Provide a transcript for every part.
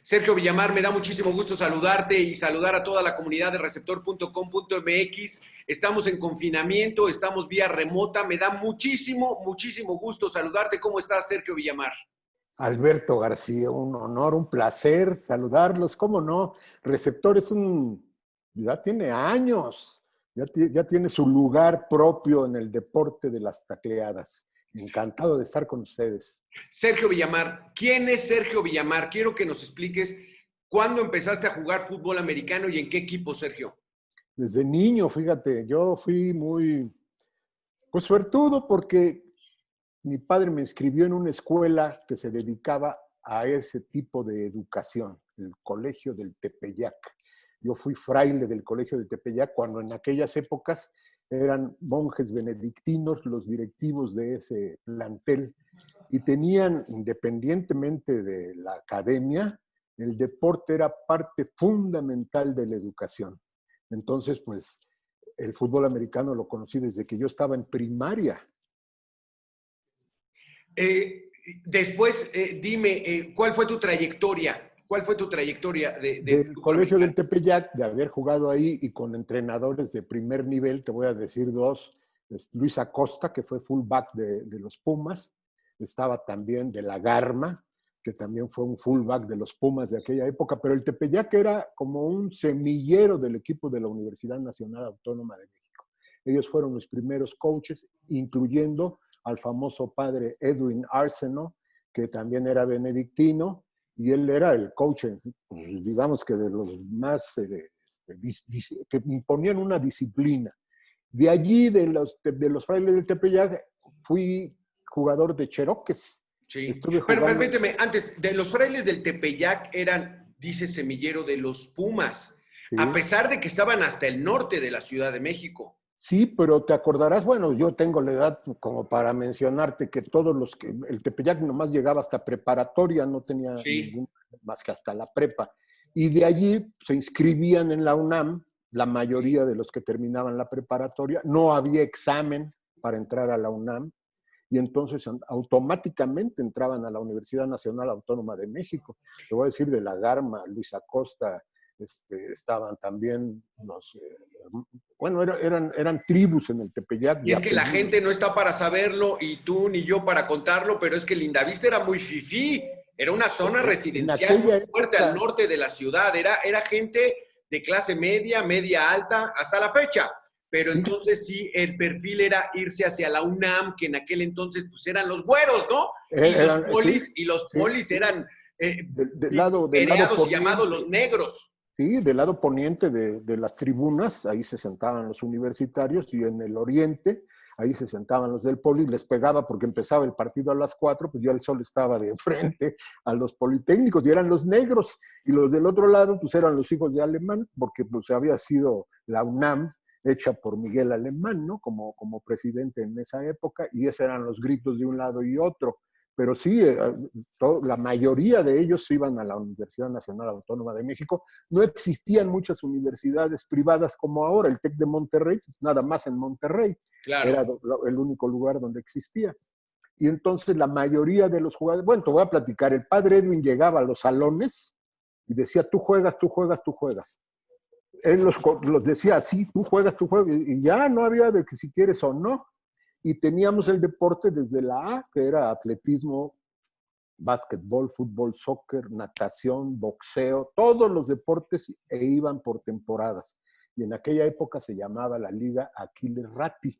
Sergio Villamar, me da muchísimo gusto saludarte y saludar a toda la comunidad de receptor.com.mx. Estamos en confinamiento, estamos vía remota. Me da muchísimo gusto saludarte. ¿Cómo estás, Sergio Villamar? Alberto García, un honor, un placer saludarlos. ¿Cómo no? Receptor ya tiene años, ya tiene su lugar propio en el deporte de las tacleadas. Encantado de estar con ustedes. Sergio Villamar, ¿quién es Sergio Villamar? Quiero que nos expliques cuándo empezaste a jugar fútbol americano y en qué equipo, Sergio. Desde niño, fíjate, yo fui pues suertudo porque mi padre me inscribió en una escuela que se dedicaba a ese tipo de educación, el Colegio del Tepeyac. Yo fui fraile del Colegio del Tepeyac cuando en aquellas épocas eran monjes benedictinos los directivos de ese plantel y tenían, independientemente de la academia, el deporte era parte fundamental de la educación. Entonces, pues, el fútbol americano lo conocí desde que yo estaba en primaria. Después, dime, ¿cuál fue tu trayectoria? ¿Cuál fue tu trayectoria del Colegio del Tepeyac, de haber jugado ahí y con entrenadores de primer nivel? Te voy a decir dos. Luis Acosta, que fue fullback de los Pumas. Estaba también de la Garma, que también fue un fullback de los Pumas de aquella época. Pero el Tepeyac era como un semillero del equipo de la Universidad Nacional Autónoma de México. Ellos fueron los primeros coaches, incluyendo al famoso padre Edwin Arsenault, que también era benedictino, y él era el coach, pues, digamos que de los más que imponían una disciplina. De allí, de los frailes del Tepeyac, fui jugador de Cheroques. Sí, pero permíteme, antes, de los frailes del Tepeyac eran, dice semillero de los Pumas, sí, a pesar de que estaban hasta el norte de la Ciudad de México. Sí, pero te acordarás, bueno, yo tengo la edad como para mencionarte que el Tepeyac nomás llegaba hasta preparatoria, no tenía ningún más que hasta la prepa. Y de allí se inscribían en la UNAM, la mayoría de los que terminaban la preparatoria, no había examen para entrar a la UNAM, y entonces automáticamente entraban a la Universidad Nacional Autónoma de México. Te voy a decir de la Garma, Luis Acosta, estaban también eran tribus en el Tepeyac. Y es que la gente no está para saberlo y tú ni yo para contarlo, pero es que Lindavista era muy fifí, era una zona residencial muy fuerte al norte de la ciudad, era gente de clase media, media alta, hasta la fecha. Pero entonces sí, el perfil era irse hacia la UNAM, que en aquel entonces pues eran los güeros, ¿no? Y los polis eran del lado y llamados los negros. Sí, del lado poniente de las tribunas, ahí se sentaban los universitarios, y en el oriente, ahí se sentaban los del poli, les pegaba porque empezaba el partido a las 4, pues ya el sol estaba de frente a los politécnicos, y eran los negros, y los del otro lado, pues eran los hijos de Alemán, porque pues había sido la UNAM hecha por Miguel Alemán, ¿no? Como presidente en esa época, y esos eran los gritos de un lado y otro. Pero sí, la mayoría de ellos iban a la Universidad Nacional Autónoma de México. No existían muchas universidades privadas como ahora. El TEC de Monterrey, nada más en Monterrey. Claro. Era el único lugar donde existía. Y entonces la mayoría de los jugadores, bueno, te voy a platicar, el padre Edwin llegaba a los salones y decía, tú juegas, tú juegas, tú juegas. Él los decía así, tú juegas, y ya no había de que si quieres o no. Y teníamos el deporte desde la A, que era atletismo, básquetbol, fútbol, soccer, natación, boxeo, todos los deportes, e iban por temporadas. Y en aquella época se llamaba la Liga Aquiles Ratti.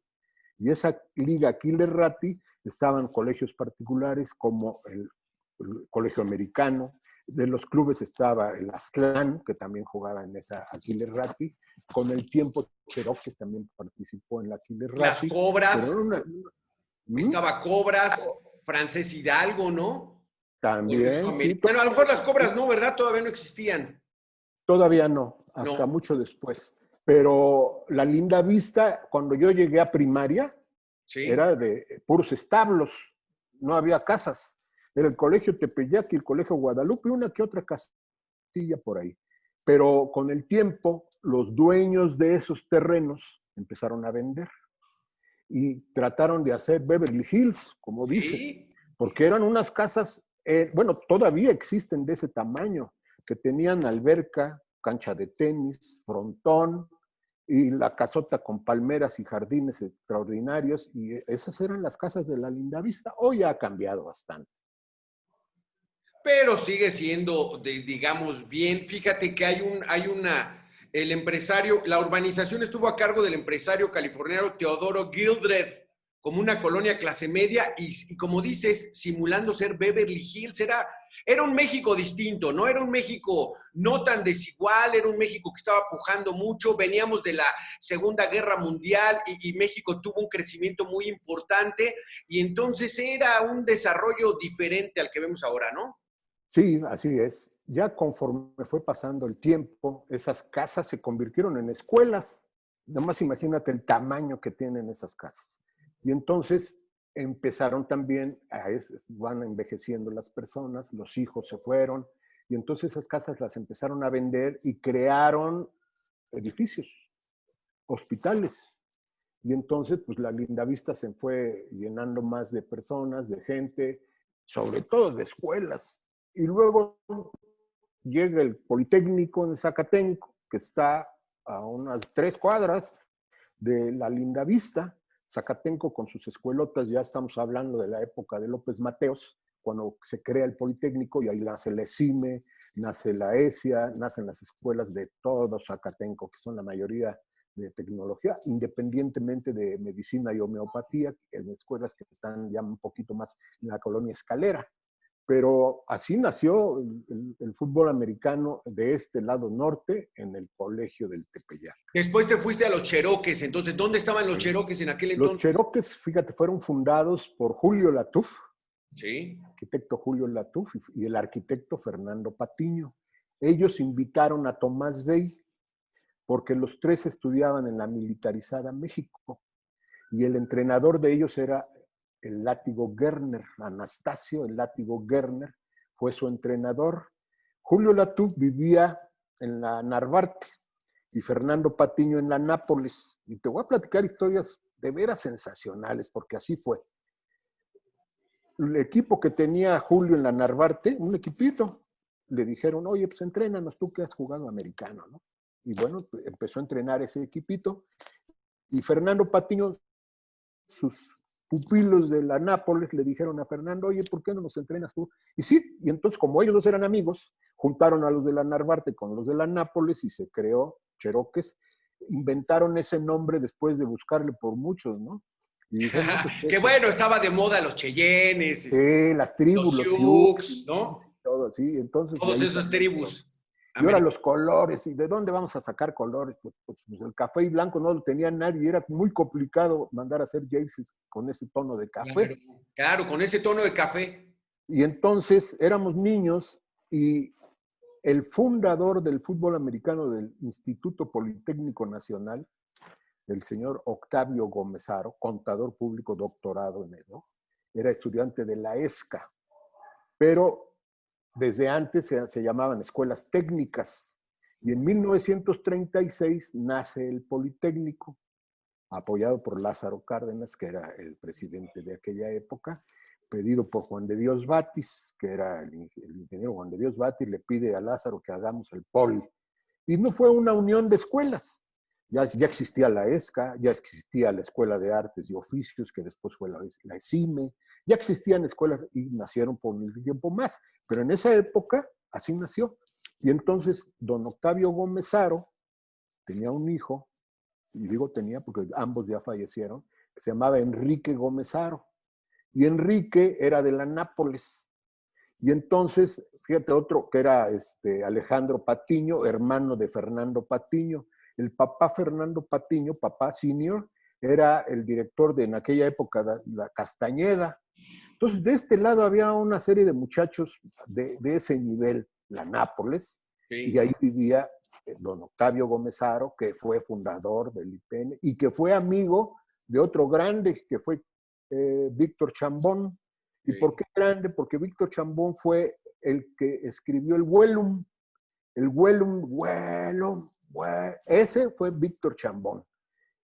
Y esa Liga Aquiles Ratti estaban colegios particulares como el Colegio Americano. De los clubes estaba el Aztlán, que también jugaba en esa Aquiles Ratti. Con el tiempo, Cheroques también participó en la Aquiles Ratti. Las Cobras. Estaba Cobras, Francés Hidalgo, ¿no? También, sí. Bueno, a lo mejor las Cobras no, ¿verdad? Todavía no existían. Todavía no, hasta mucho después. Pero la Lindavista, cuando yo llegué a primaria, era de puros establos, no había casas. Era el Colegio Tepeyac y el Colegio Guadalupe, una que otra casilla por ahí. Pero con el tiempo, los dueños de esos terrenos empezaron a vender y trataron de hacer Beverly Hills, como dices. porque eran unas casas, bueno, todavía existen de ese tamaño, que tenían alberca, cancha de tenis, frontón, y la casota con palmeras y jardines extraordinarios, y esas eran las casas de la Lindavista. Hoy ha cambiado bastante. Pero sigue siendo, digamos, bien. Fíjate que el empresario, la urbanización estuvo a cargo del empresario californiano Teodoro Gildred, como una colonia clase media y como dices, simulando ser Beverly Hills. Era un México distinto, ¿no? Era un México no tan desigual, era un México que estaba pujando mucho. Veníamos de la Segunda Guerra Mundial y México tuvo un crecimiento muy importante y entonces era un desarrollo diferente al que vemos ahora, ¿no? Sí, así es. Ya conforme fue pasando el tiempo, esas casas se convirtieron en escuelas. Nada más imagínate el tamaño que tienen esas casas. Y entonces empezaron también, van envejeciendo las personas, los hijos se fueron, y entonces esas casas las empezaron a vender y crearon edificios, hospitales. Y entonces, pues la Lindavista se fue llenando más de personas, de gente, sobre todo de escuelas. Y luego llega el Politécnico en Zacatenco, que está a unas 3 cuadras de la Lindavista. Zacatenco con sus escuelotas, ya estamos hablando de la época de López Mateos, cuando se crea el Politécnico, y ahí nace la ESIME, nace la ESIA, nacen las escuelas de todo Zacatenco, que son la mayoría de tecnología, independientemente de medicina y homeopatía, en escuelas que están ya un poquito más en la colonia Escalera. Pero así nació el fútbol americano de este lado norte en el colegio del Tepeyac. Después te fuiste a los Cherokees. Entonces, ¿dónde estaban los Cherokees en aquel Los entonces? Cherokees, fíjate, fueron fundados por Julio Latuf, Sí. arquitecto Julio Latuf, y el arquitecto Fernando Patiño. Ellos invitaron a Tomás Bey, porque los tres estudiaban en la militarizada México, y el entrenador de ellos era el Látigo Gerner, Anastasio, el Látigo Gerner, fue su entrenador. Julio Latuf vivía en la Narvarte y Fernando Patiño en la Nápoles. Y te voy a platicar historias de veras sensacionales, porque así fue. El equipo que tenía Julio en la Narvarte, un equipito, le dijeron, oye, pues entrénanos, tú que has jugado americano, ¿no? Y bueno, empezó a entrenar ese equipito. Y Fernando Patiño, sus pupilos de la Nápoles le dijeron a Fernando, oye, ¿por qué no nos entrenas tú? Y sí, y entonces como ellos dos eran amigos, juntaron a los de la Narvarte con los de la Nápoles y se creó Cherokees. Inventaron ese nombre después de buscarle por muchos, ¿no? Y dijeron, no, pues Que bueno, estaba de moda los Cheyennes, sí, las tribus, los los Sioux, Sioux, ¿no? todo, sí, entonces de Todos ahí esos salió tribus. y ahora los colores, ¿y de dónde vamos a sacar colores? Pues el café y blanco no lo tenía nadie, era muy complicado mandar a hacer jerseys con ese tono de café. Claro, claro, con ese tono de café. Y entonces éramos niños y el fundador del fútbol americano del Instituto Politécnico Nacional, el señor Octavio Gómezaro, contador público, doctorado en ello, era estudiante de la ESCA, pero desde antes se llamaban escuelas técnicas. Y en 1936 nace el Politécnico, apoyado por Lázaro Cárdenas, que era el presidente de aquella época, pedido por Juan de Dios Batis, que era el ingeniero Juan de Dios Batis, le pide a Lázaro que hagamos el Poli. Y no fue una unión de escuelas. Ya existía la ESCA, ya existía la Escuela de Artes y Oficios, que después fue la ESIME, ya existían escuelas y nacieron por un tiempo más. Pero en esa época así nació. Y entonces don Octavio Gómezaro tenía un hijo, y digo tenía porque ambos ya fallecieron, que se llamaba Enrique Gómezaro. Y Enrique era de la Nápoles. Y entonces, fíjate otro que era Alejandro Patiño, hermano de Fernando Patiño. El papá Fernando Patiño, papá senior, era el director de en aquella época la Castañeda. Entonces, de este lado había una serie de muchachos de ese nivel, la Nápoles, sí. Y ahí vivía don Octavio Gómezaro, que fue fundador del IPN y que fue amigo de otro grande, que fue Víctor Chambón. ¿Y por qué grande? Porque Víctor Chambón fue el que escribió el Huelum. El Huelum, ese fue Víctor Chambón.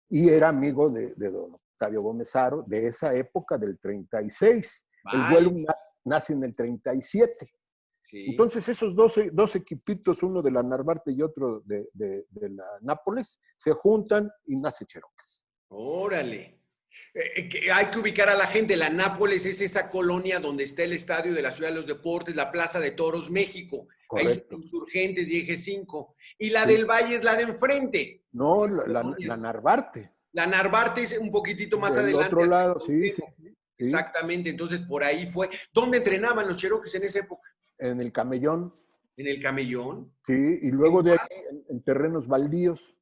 Y era amigo de don Octavio Gómezaro de esa época del 36. El Güelum nace en el 37. Sí. Entonces esos dos equipitos, uno de la Narvarte y otro de la Nápoles, se juntan y nace Cherokees. Órale. Hay que ubicar a la gente. La Nápoles es esa colonia donde está el Estadio de la Ciudad de los Deportes, la Plaza de Toros, México. Correcto. Ahí son Insurgentes y Eje 5. Y la del Valle es la de enfrente. No, la Narvarte. La Narvarte es un poquitito más del adelante. Otro lado, sí. Exactamente, entonces por ahí fue. ¿Dónde entrenaban los Cherokees en esa época? En el Camellón. ¿En el Camellón? Sí, y luego de ahí en terrenos baldíos.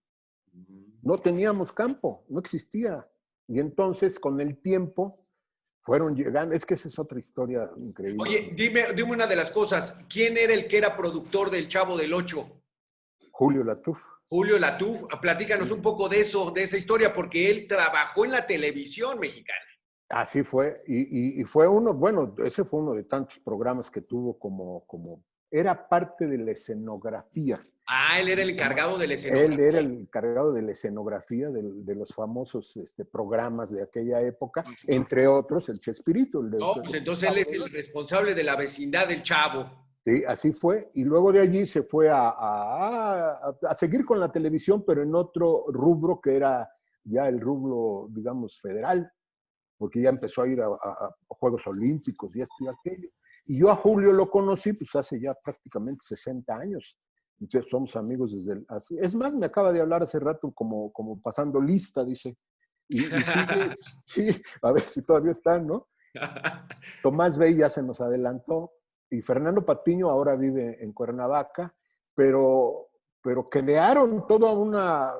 No teníamos campo, no existía. Y entonces, con el tiempo, fueron llegando. Es que esa es otra historia increíble. Oye, dime una de las cosas. ¿Quién era el que era productor del Chavo del Ocho? Julio Latuf. Julio Latuf, platícanos un poco de eso, de esa historia, porque él trabajó en la televisión mexicana. Así fue, y fue uno, bueno, ese fue uno de tantos programas que tuvo como era parte de la escenografía. Ah, él era el encargado de la escenografía. Él era el encargado de la escenografía de los famosos programas de aquella época, entre otros el Chespirito. Pues entonces él es el responsable de la vecindad del Chavo. Sí, así fue. Y luego de allí se fue a seguir con la televisión, pero en otro rubro que era ya el rubro, digamos, federal, porque ya empezó a ir a Juegos Olímpicos y esto y aquello. Y yo a Julio lo conocí pues hace ya prácticamente 60 años. Entonces somos amigos desde es más, me acaba de hablar hace rato como pasando lista, dice. Y sigue, sí, a ver si todavía están, ¿no? Tomás Bey ya se nos adelantó. Y Fernando Patiño ahora vive en Cuernavaca, pero crearon toda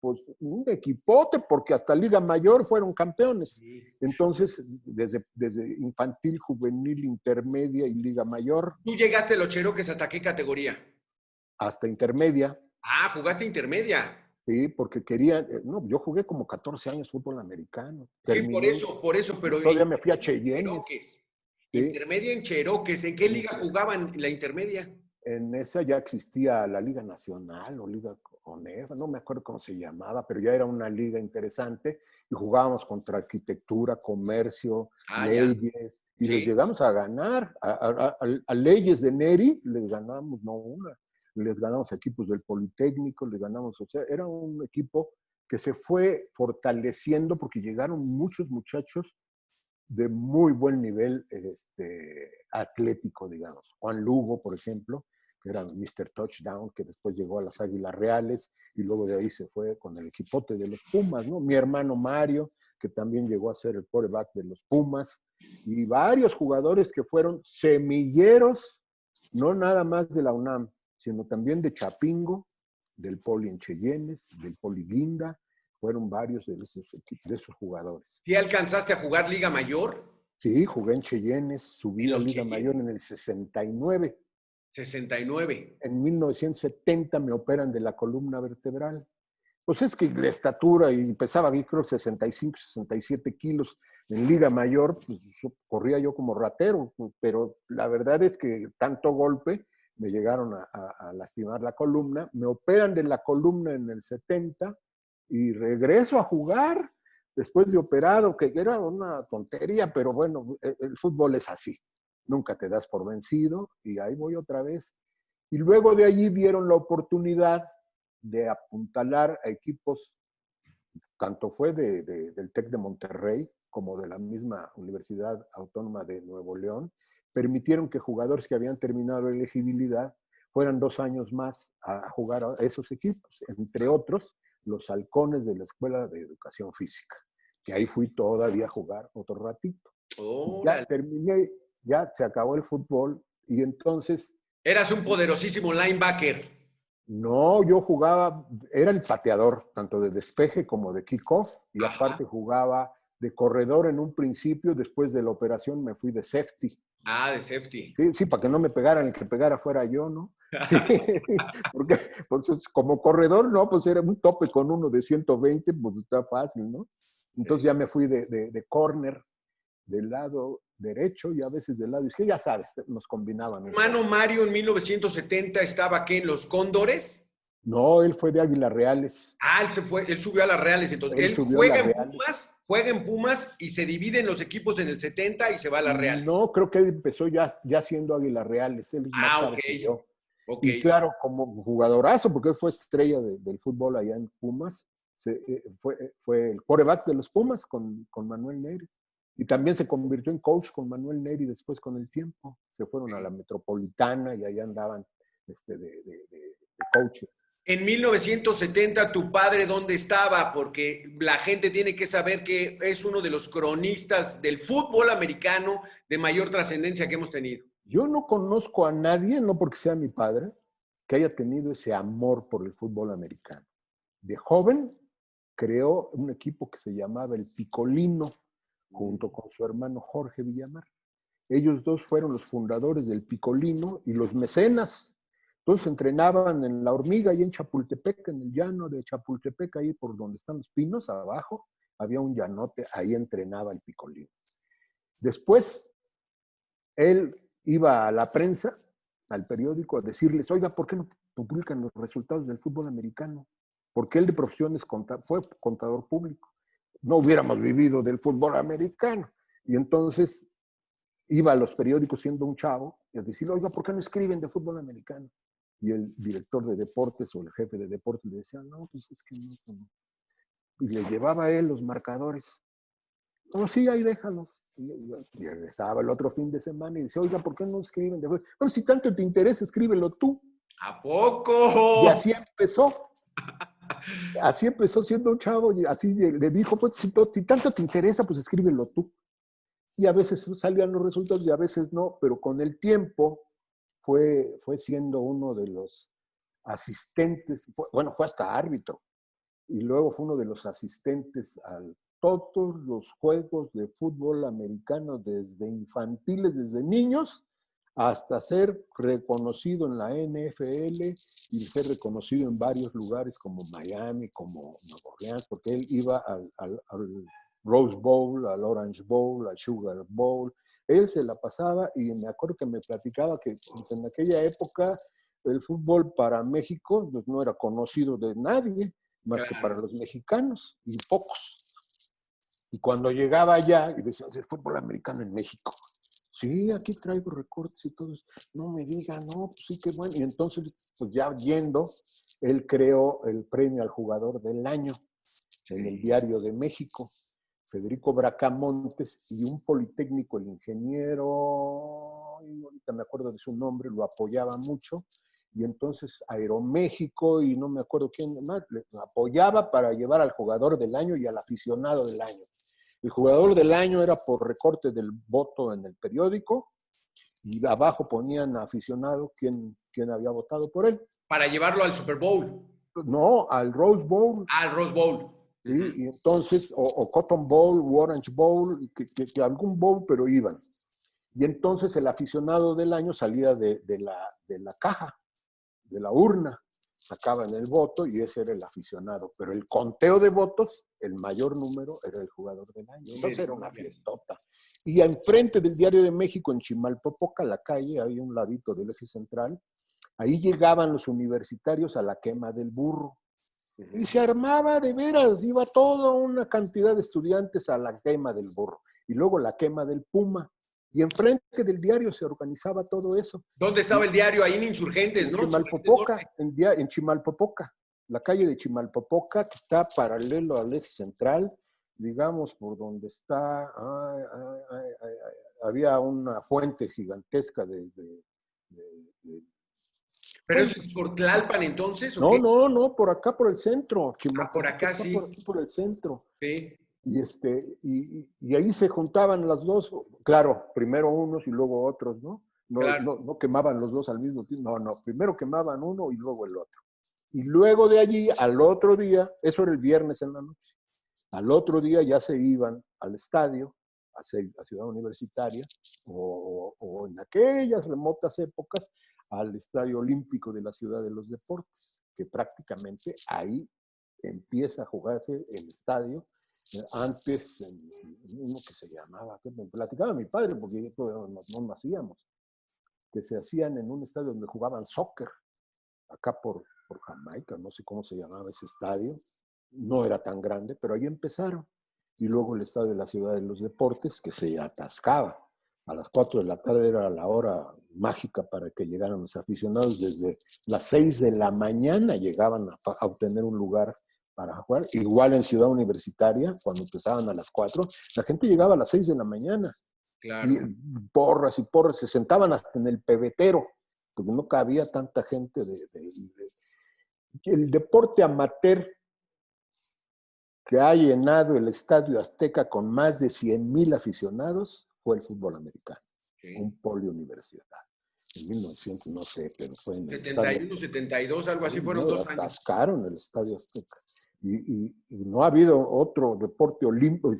pues un equipote, porque hasta Liga Mayor fueron campeones. Sí. Entonces, desde infantil, juvenil, intermedia y Liga Mayor. ¿Tú llegaste a los Cherokees hasta qué categoría? Hasta intermedia. Ah, ¿jugaste intermedia? Sí, porque quería, no, yo jugué como 14 años fútbol americano. Terminé, sí, por eso, pero... Todavía me fui a Cheyennes. ¿Sí? Intermedia en Cherokees. ¿En qué liga jugaban la intermedia? En esa ya existía la Liga Nacional o Liga Coneva, no me acuerdo cómo se llamaba, pero ya era una liga interesante y jugábamos contra arquitectura, comercio, leyes, y les llegamos a ganar. A leyes de Neri les ganamos, no una, les ganamos a equipos del Politécnico, les ganamos, o sea, era un equipo que se fue fortaleciendo porque llegaron muchos muchachos de muy buen nivel atlético, digamos. Juan Lugo, por ejemplo, que era Mr. Touchdown, que después llegó a las Águilas Reales y luego de ahí se fue con el equipote de los Pumas, ¿no? Mi hermano Mario, que también llegó a ser el quarterback de los Pumas, y varios jugadores que fueron semilleros, no nada más de la UNAM, sino también de Chapingo, del Poli en Cheyennes, del Poli Guinda. Fueron varios de esos jugadores. ¿Sí alcanzaste a jugar Liga Mayor? Sí, jugué en Cheyennes, subí a Liga Mayor en el 69. 69. En 1970 me operan de la columna vertebral. Pues es que la estatura, y pesaba, yo creo, 65, 67 kilos en Liga Mayor, pues corría yo como ratero, pero la verdad es que tanto golpe me llegaron a lastimar la columna. Me operan de la columna en el 70 y regreso a jugar después de operado, que era una tontería, pero bueno, el fútbol es así. Nunca te das por vencido y ahí voy otra vez. Y luego de allí dieron la oportunidad de apuntalar a equipos, tanto fue del TEC de Monterrey como de la misma Universidad Autónoma de Nuevo León, permitieron que jugadores que habían terminado elegibilidad fueran 2 años más a jugar a esos equipos, entre otros los halcones de la Escuela de Educación Física, que ahí fui todavía a jugar otro ratito. Ya terminé, ya se acabó el fútbol y entonces... Eras un poderosísimo linebacker. No, yo jugaba, era el pateador, tanto de despeje como de kickoff, y aparte jugaba de corredor en un principio, después de la operación me fui de safety. Ah, de safety. Sí, para que no me pegaran, el que pegara fuera yo, ¿no? Sí, porque pues, como corredor, no, pues era un tope con uno de 120, pues está fácil, ¿no? Entonces ya me fui de corner, del lado derecho y a veces del lado izquierdo, ya sabes, nos combinaban. Hermano Mario en 1970 estaba aquí en los Cóndores. No, él fue de Águilas Reales. Ah, él subió a las Reales, entonces Él él subió a las Juega en Pumas y se divide en los equipos en el 70 y se va a las Reales. No, creo que él empezó ya siendo Águilas Reales, él es más Ah, ok, chavo que yo. ok. Y claro, como jugadorazo, porque él fue estrella del fútbol allá en Pumas, fue el quarterback de los Pumas con Manuel Neri. Y también se convirtió en coach con Manuel Neri después con el tiempo. Se fueron a la Metropolitana y allá andaban de coaches. En 1970, ¿tu padre dónde estaba? Porque la gente tiene que saber que es uno de los cronistas del fútbol americano de mayor trascendencia que hemos tenido. Yo no conozco a nadie, no porque sea mi padre, que haya tenido ese amor por el fútbol americano. De joven creó un equipo que se llamaba el Picolino, junto con su hermano Jorge Villamar. Ellos dos fueron los fundadores del Picolino y los mecenas. Entonces entrenaban en La Hormiga y en Chapultepec, en el llano de Chapultepec, ahí por donde están los pinos, abajo, había un llanote, ahí entrenaba el Picolino. Después, él iba a la prensa, al periódico, a decirles, oiga, ¿por qué no publican los resultados del fútbol americano? Porque él de profesión fue contador público. No hubiéramos vivido del fútbol americano. Y entonces iba a los periódicos siendo un chavo y a decirle, oiga, ¿por qué no escriben de fútbol americano? Y el director de deportes o el jefe de deportes le decía, no, pues es que no. Y le llevaba a él los marcadores. No, sí, ahí déjalos. Y regresaba el otro fin de semana y dice, oiga, ¿por qué no escriben de fútbol? Bueno, si tanto te interesa, escríbelo tú. ¿A Y poco? así empezó. Así empezó siendo un chavo y así le dijo, pues si tanto te interesa, pues escríbelo tú. Y a veces salían los resultados y a veces no, pero con el tiempo fue siendo uno de los asistentes, fue hasta árbitro, y luego fue uno de los asistentes a todos los juegos de fútbol americano, desde infantiles, desde niños, hasta ser reconocido en la NFL y ser reconocido en varios lugares como Miami, como Nueva Orleans, porque él iba al Rose Bowl, al Orange Bowl, al Sugar Bowl. Él se la pasaba y me acuerdo que me platicaba que pues, en aquella época el fútbol para México pues, no era conocido de nadie más que para los mexicanos y pocos. Y cuando llegaba allá y decían, el fútbol americano en México. Sí, aquí traigo recortes y todo. No me digan, no, pues sí, qué bueno. Y entonces, pues ya yendo, él creó el premio al jugador del año en el Diario de México. Federico Bracamontes y un politécnico, el ingeniero, ahorita me acuerdo de su nombre, lo apoyaba mucho, y entonces Aeroméxico y no me acuerdo quién más, le apoyaba para llevar al jugador del año y al aficionado del año. El jugador del año era por recorte del voto en el periódico, y abajo ponían aficionado quién había votado por él. Para llevarlo al Super Bowl. No, al Rose Bowl. Al Rose Bowl. ¿Sí? Y entonces, o Cotton Bowl, o Orange Bowl, que algún bowl, pero iban. Y entonces el aficionado del año salía de la caja, de la urna, sacaban el voto y ese era el aficionado. Pero el conteo de votos, el mayor número, era el jugador del año. Entonces era una fiestota. Y enfrente del Diario de México, en Chimalpopoca, la calle, ahí a un ladito del eje central, ahí llegaban los universitarios a la quema del burro. Y se armaba de veras, iba toda una cantidad de estudiantes a la quema del burro. Y luego la quema del puma. Y enfrente del diario se organizaba todo eso. ¿Dónde estaba el diario? Ahí en Insurgentes, en ¿no? Chimalpopoca, en Chimalpopoca, la calle de Chimalpopoca, que está paralelo al eje central, digamos, por donde está, había una fuente gigantesca ¿Pero eso es por Tlalpan entonces o qué? no, por acá, por el centro. Por acá Está sí. por aquí, por el centro. Sí. Y ahí se juntaban las dos, claro, primero unos y luego otros, ¿no? Claro. No quemaban los dos al mismo tiempo, no, primero quemaban uno y luego el otro. Y luego de allí, al otro día, eso era el viernes en la noche, al otro día ya se iban al estadio, a Ciudad Universitaria, o en aquellas remotas épocas, al Estadio Olímpico de la Ciudad de los Deportes, que prácticamente ahí empieza a jugarse el estadio. Antes, uno que se llamaba, que me platicaba mi padre, porque no nacíamos, que se hacían en un estadio donde jugaban soccer, acá por por Jamaica, no sé cómo se llamaba ese estadio, no era tan grande, pero ahí empezaron. Y luego el estadio de la Ciudad de los Deportes, que se atascaba. A las 4 de la tarde era la hora mágica para que llegaran los aficionados. Desde las 6 de la mañana llegaban a obtener un lugar para jugar. Igual en Ciudad Universitaria, cuando empezaban a las 4, la gente llegaba a las 6 de la mañana. Claro. Y porras y porras, se sentaban hasta en el pebetero, porque no cabía tanta gente. El deporte amateur que ha llenado el Estadio Azteca con más de 100,000 aficionados fue el fútbol americano, un poliuniversidad. En 1900, no sé, pero fue en el 71, 72, algo así, fueron 2 años. Atascaron el Estadio Azteca. Y no ha habido otro deporte olímpico,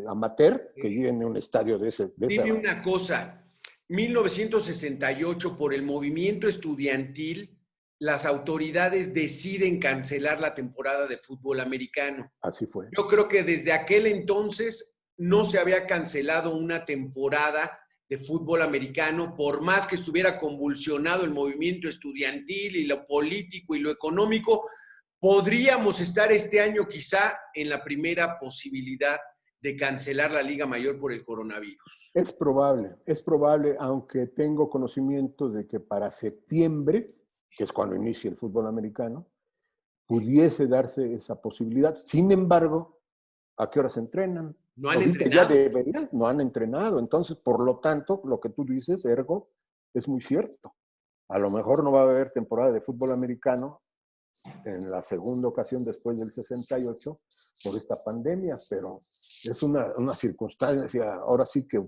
amateur, que llene un estadio de ese. Dime una cosa, 1968, por el movimiento estudiantil, las autoridades deciden cancelar la temporada de fútbol americano. Así fue. Yo creo que desde aquel entonces no se había cancelado una temporada de fútbol americano, por más que estuviera convulsionado el movimiento estudiantil y lo político y lo económico, podríamos estar este año quizá en la primera posibilidad de cancelar la Liga Mayor por el coronavirus. Es probable, aunque tengo conocimiento de que para septiembre, que es cuando inicia el fútbol americano, pudiese darse esa posibilidad. Sin embargo, ¿a qué horas entrenan? No han entrenado. Ya deberían, no han entrenado. Entonces, por lo tanto, lo que tú dices, ergo, es muy cierto. A lo mejor no va a haber temporada de fútbol americano en la segunda ocasión después del 68 por esta pandemia, pero es una circunstancia ahora sí que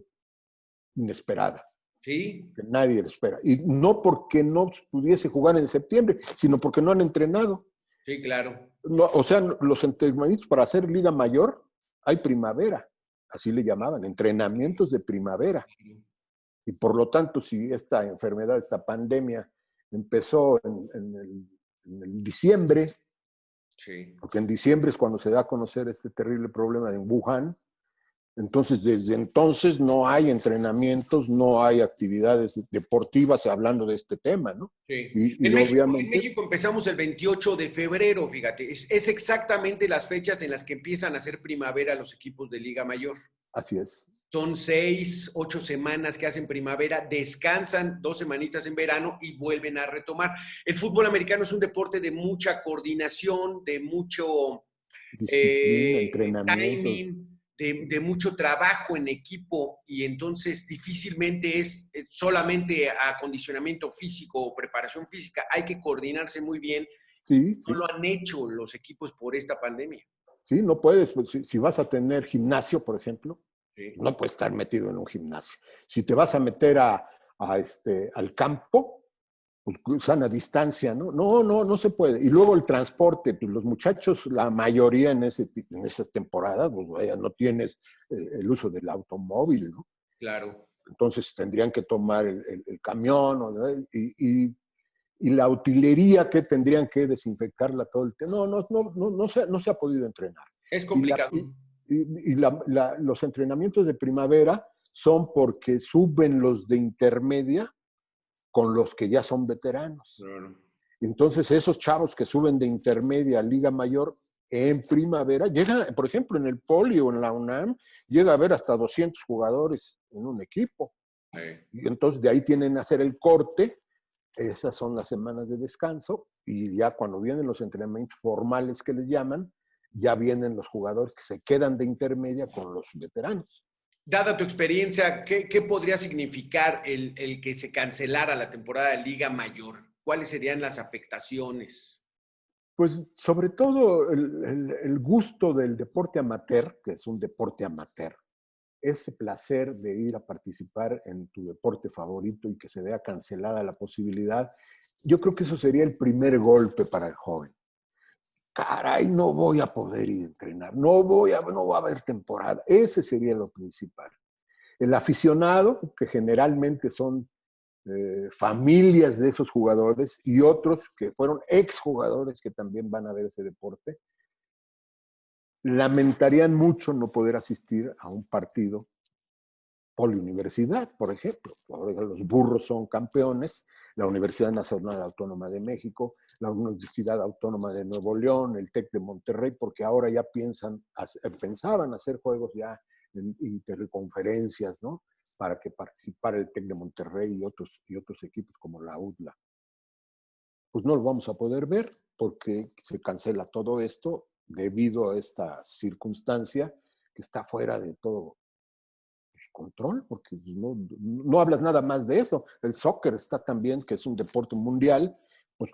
inesperada. Sí. Que nadie lo espera. Y no porque no pudiese jugar en septiembre, sino porque no han entrenado. Sí, claro. No, o sea, los entrenamientos para hacer Liga Mayor hay primavera, así le llamaban, entrenamientos de primavera. Y por lo tanto, si esta enfermedad, esta pandemia empezó en diciembre, sí, porque en diciembre es cuando se da a conocer este terrible problema en Wuhan, entonces desde entonces no hay entrenamientos, no hay actividades deportivas hablando de este tema, ¿no? Sí. Y en obviamente... México empezamos el 28 de febrero, fíjate, es exactamente las fechas en las que empiezan a hacer primavera los equipos de Liga Mayor. Así es. Son 6, 8 semanas que hacen primavera, descansan 2 semanitas en verano y vuelven a retomar. El fútbol americano es un deporte de mucha coordinación, de mucho disciplina, entrenamiento, timing, de mucho trabajo en equipo, y entonces difícilmente es solamente acondicionamiento físico o preparación física. Hay que coordinarse muy bien. Sí, No lo han hecho los equipos por esta pandemia. Sí, no puedes, pues, si vas a tener gimnasio, por ejemplo, Sí. no puedes estar metido en un gimnasio. Si te vas a meter al campo, pues sana distancia, ¿no? No se puede. Y luego el transporte, pues los muchachos, la mayoría en esas temporadas, pues vaya, no tienes el uso del automóvil, ¿no? Claro. Entonces tendrían que tomar el camión, ¿no? Y la utilería que tendrían que desinfectarla todo el tiempo. No se ha podido entrenar. Es complicado. Los entrenamientos de primavera son porque suben los de intermedia con los que ya son veteranos. Claro. Entonces, esos chavos que suben de intermedia a Liga Mayor en primavera, llegan, por ejemplo, en el Poli o en la UNAM, llega a haber hasta 200 jugadores en un equipo. Sí. Y entonces de ahí tienen que hacer el corte. Esas son las semanas de descanso, y ya cuando vienen los entrenamientos formales que les llaman, ya vienen los jugadores que se quedan de intermedia con los veteranos. Dada tu experiencia, ¿qué podría significar el que se cancelara la temporada de Liga Mayor? ¿Cuáles serían las afectaciones? Pues sobre todo el gusto del deporte amateur, que es un deporte amateur, ese placer de ir a participar en tu deporte favorito y que se vea cancelada la posibilidad, yo creo que eso sería el primer golpe para el joven. Caray, no voy a poder ir a entrenar, no va a haber temporada. Ese sería lo principal. El aficionado, que generalmente son familias de esos jugadores y otros que fueron exjugadores que también van a ver ese deporte, lamentarían mucho no poder asistir a un partido poliuniversidad, por ejemplo. Ahora los burros son campeones, la Universidad Nacional Autónoma de México, la Universidad Autónoma de Nuevo León, el TEC de Monterrey, porque ahora ya pensaban hacer juegos ya en interconferencias, ¿no? Para que participara el TEC de Monterrey y otros equipos como la UDLA. Pues no lo vamos a poder ver porque se cancela todo esto debido a esta circunstancia que está fuera de todo control, porque no hablas nada más de eso. El soccer está también, que es un deporte mundial, pues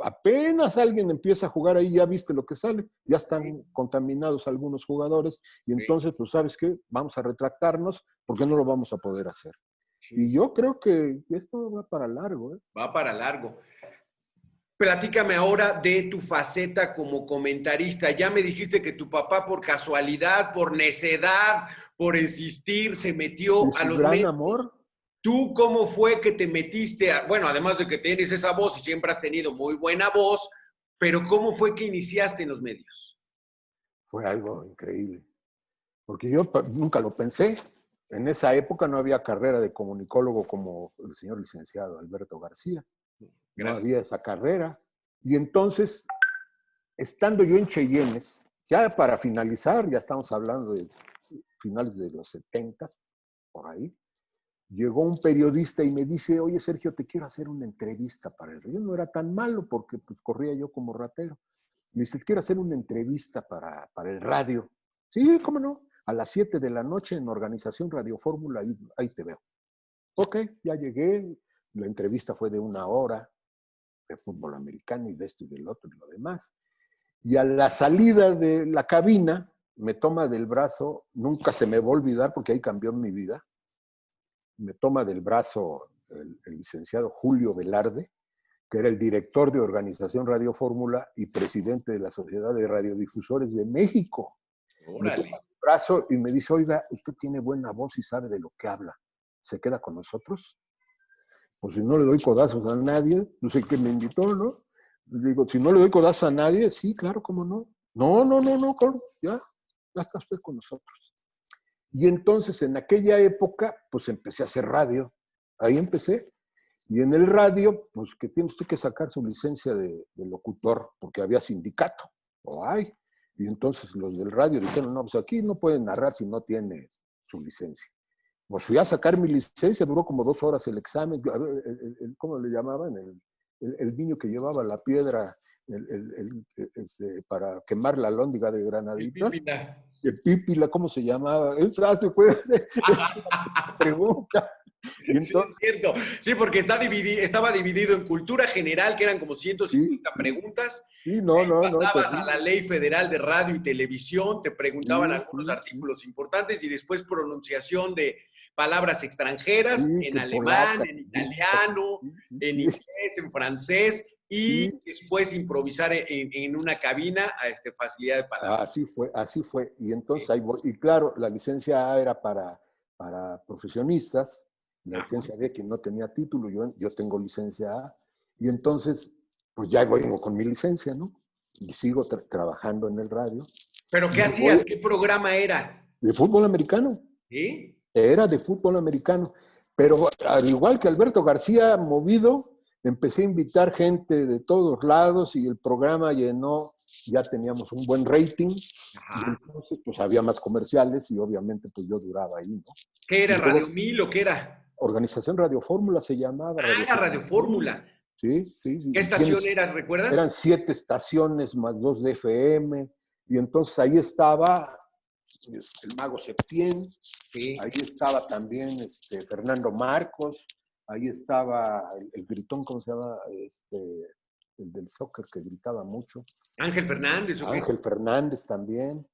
apenas alguien empieza a jugar ahí, ya viste lo que sale, ya están contaminados algunos jugadores, y entonces, pues, ¿sabes qué? Vamos a retractarnos porque no lo vamos a poder hacer. Sí. Y yo creo que esto va para largo. Va para largo. Platícame ahora de tu faceta como comentarista. Ya me dijiste que tu papá, por casualidad, por necedad, por insistir, se metió a los gran medios. Amor. ¿Tú cómo fue que te metiste? Bueno, además de que tienes esa voz y siempre has tenido muy buena voz, pero ¿cómo fue que iniciaste en los medios? Fue algo increíble, porque yo nunca lo pensé. En esa época no había carrera de comunicólogo como el señor licenciado Alberto García. Gracias. No había esa carrera. Y entonces, estando yo en Cheyennes, ya para finalizar, ya estamos hablando de finales de los 70, por ahí, llegó un periodista y me dice, oye, Sergio, te quiero hacer una entrevista para el radio. No era tan malo porque pues corría yo como ratero. Me dice, te quiero hacer una entrevista para el radio. Sí, cómo no. A las 7 de la noche en Organización Radio Fórmula, ahí te veo. Ok, ya llegué. La entrevista fue de 1 hora de fútbol americano y de esto y del otro y lo demás. Y a la salida de la cabina, me toma del brazo, nunca se me va a olvidar porque ahí cambió mi vida, me toma del brazo el licenciado Julio Velarde, que era el director de Organización Radio Fórmula y presidente de la Sociedad de Radiodifusores de México. ¡Órale! Me toma el brazo y me dice, oiga, usted tiene buena voz y sabe de lo que habla. ¿Se queda con nosotros? Pues si no le doy codazos a nadie, no sé qué me invitó, ¿no? Le digo, si no le doy codazos a nadie, sí, claro, ¿cómo no? No, ya está usted con nosotros. Y entonces, en aquella época, pues empecé a hacer radio. Ahí empecé. Y en el radio, pues que tiene usted que sacar su licencia de locutor, porque había sindicato, o hay. Y entonces los del radio dijeron, no, pues aquí no pueden narrar si no tiene su licencia. Pues fui a sacar mi licencia, duró como 2 horas el examen. ¿Cómo le llamaban? El niño que llevaba la piedra para quemar la alhóndiga de granaditas. El pípila, ¿cómo se llamaba? Se fue pregunta. Y entonces, sí, es cierto. Sí, porque estaba dividido en cultura general, que eran como 150 preguntas. Sí, pasabas a la Ley Federal de Radio y Televisión, te preguntaban algunos artículos importantes y después pronunciación de palabras extranjeras en alemán, en italiano, en inglés, en francés y después improvisar en una cabina a facilidad de palabras. Así fue. Y entonces ahí voy. Y claro, la licencia A era para profesionistas, la licencia B, quien no tenía título, yo tengo licencia A. Y entonces, pues ya vengo con mi licencia, ¿no? Y sigo trabajando en el radio. ¿Pero qué hacías? ¿Qué programa era? De fútbol americano. ¿Sí? Era de fútbol americano. Pero al igual que Alberto García, movido, empecé a invitar gente de todos lados y el programa llenó, ya teníamos un buen rating. Y entonces pues había más comerciales y obviamente pues yo duraba ahí, ¿no? ¿Qué era? ¿Radio 1000 o qué era? Organización Radio Fórmula se llamaba. Era Radio Fórmula. Sí. ¿Qué estación era, recuerdas? Eran 7 estaciones más 2 de FM. Y entonces ahí estaba el Mago Septién, ahí estaba también Fernando Marcos, ahí estaba el gritón, ¿cómo se llama? El del soccer que gritaba mucho. Ángel Fernández. Ángel Fernández también.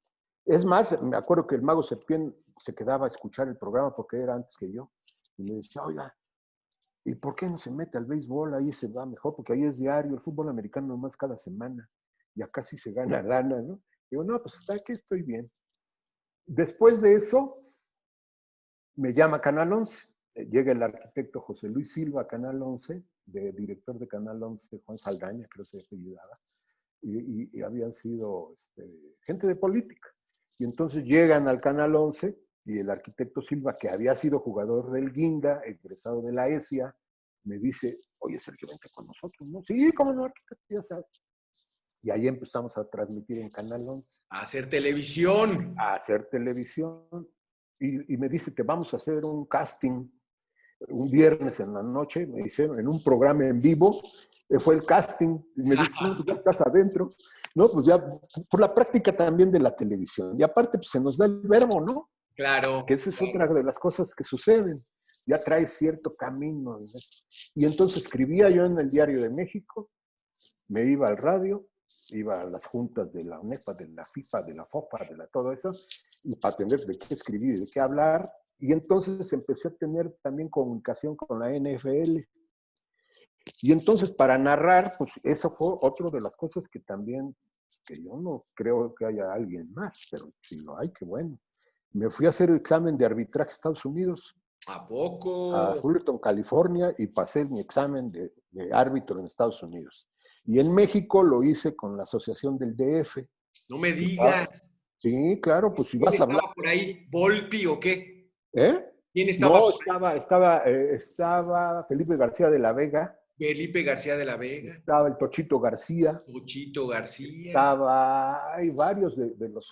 Es más, me acuerdo que el Mago Septién se quedaba a escuchar el programa porque era antes que yo. Y me decía, oiga, ¿y por qué no se mete al béisbol? Ahí se va mejor, porque ahí es diario, el fútbol americano nomás cada semana. Y acá sí se gana lana, ¿no? Digo, no, pues aquí estoy bien. Después de eso, me llama Canal 11. Llega el arquitecto José Luis Silva a Canal 11, director de Canal 11, Juan Saldaña, creo que se apellidaba, y habían sido gente de política. Y entonces llegan al Canal 11 Y el arquitecto Silva, que había sido jugador del Guinda, egresado de la ESIA, me dice, oye, Sergio, vente con nosotros, ¿no? Sí, cómo no, arquitecto, ya sabes. Y ahí empezamos a transmitir en Canal 11. A hacer televisión. A hacer televisión. Y me dice que vamos a hacer un casting un viernes en la noche, me hicieron en un programa en vivo, fue el casting, y me dice, no, ya estás adentro, no, pues ya, por la práctica también de la televisión, y aparte pues se nos da el verbo, ¿no? Claro. Que esa es otra de las cosas que suceden, ya traes cierto camino, ¿no? Y entonces escribía yo en el Diario de México, me iba al radio, iba a las juntas de la UNEPA, de la FIFA, de la FOPA, de la todo eso, y para tener de qué escribir y de qué hablar. Y entonces empecé a tener también comunicación con la NFL. Y entonces para narrar, pues eso fue otra de las cosas que también, que yo no creo que haya alguien más, pero si lo hay, qué bueno. Me fui a hacer el examen de arbitraje a Estados Unidos. ¿A poco? A Fullerton, California, y pasé mi examen de árbitro en Estados Unidos. Y en México lo hice con la Asociación del DF. No me digas. Sí, claro, pues si ¿Quién vas a hablar. estaba por ahí? ¿Volpi o qué? ¿Eh? ¿Quién estaba No, por ahí? estaba Felipe García de la Vega, Felipe García de la Vega, estaba el Tochito García, Pochito García. hay varios de los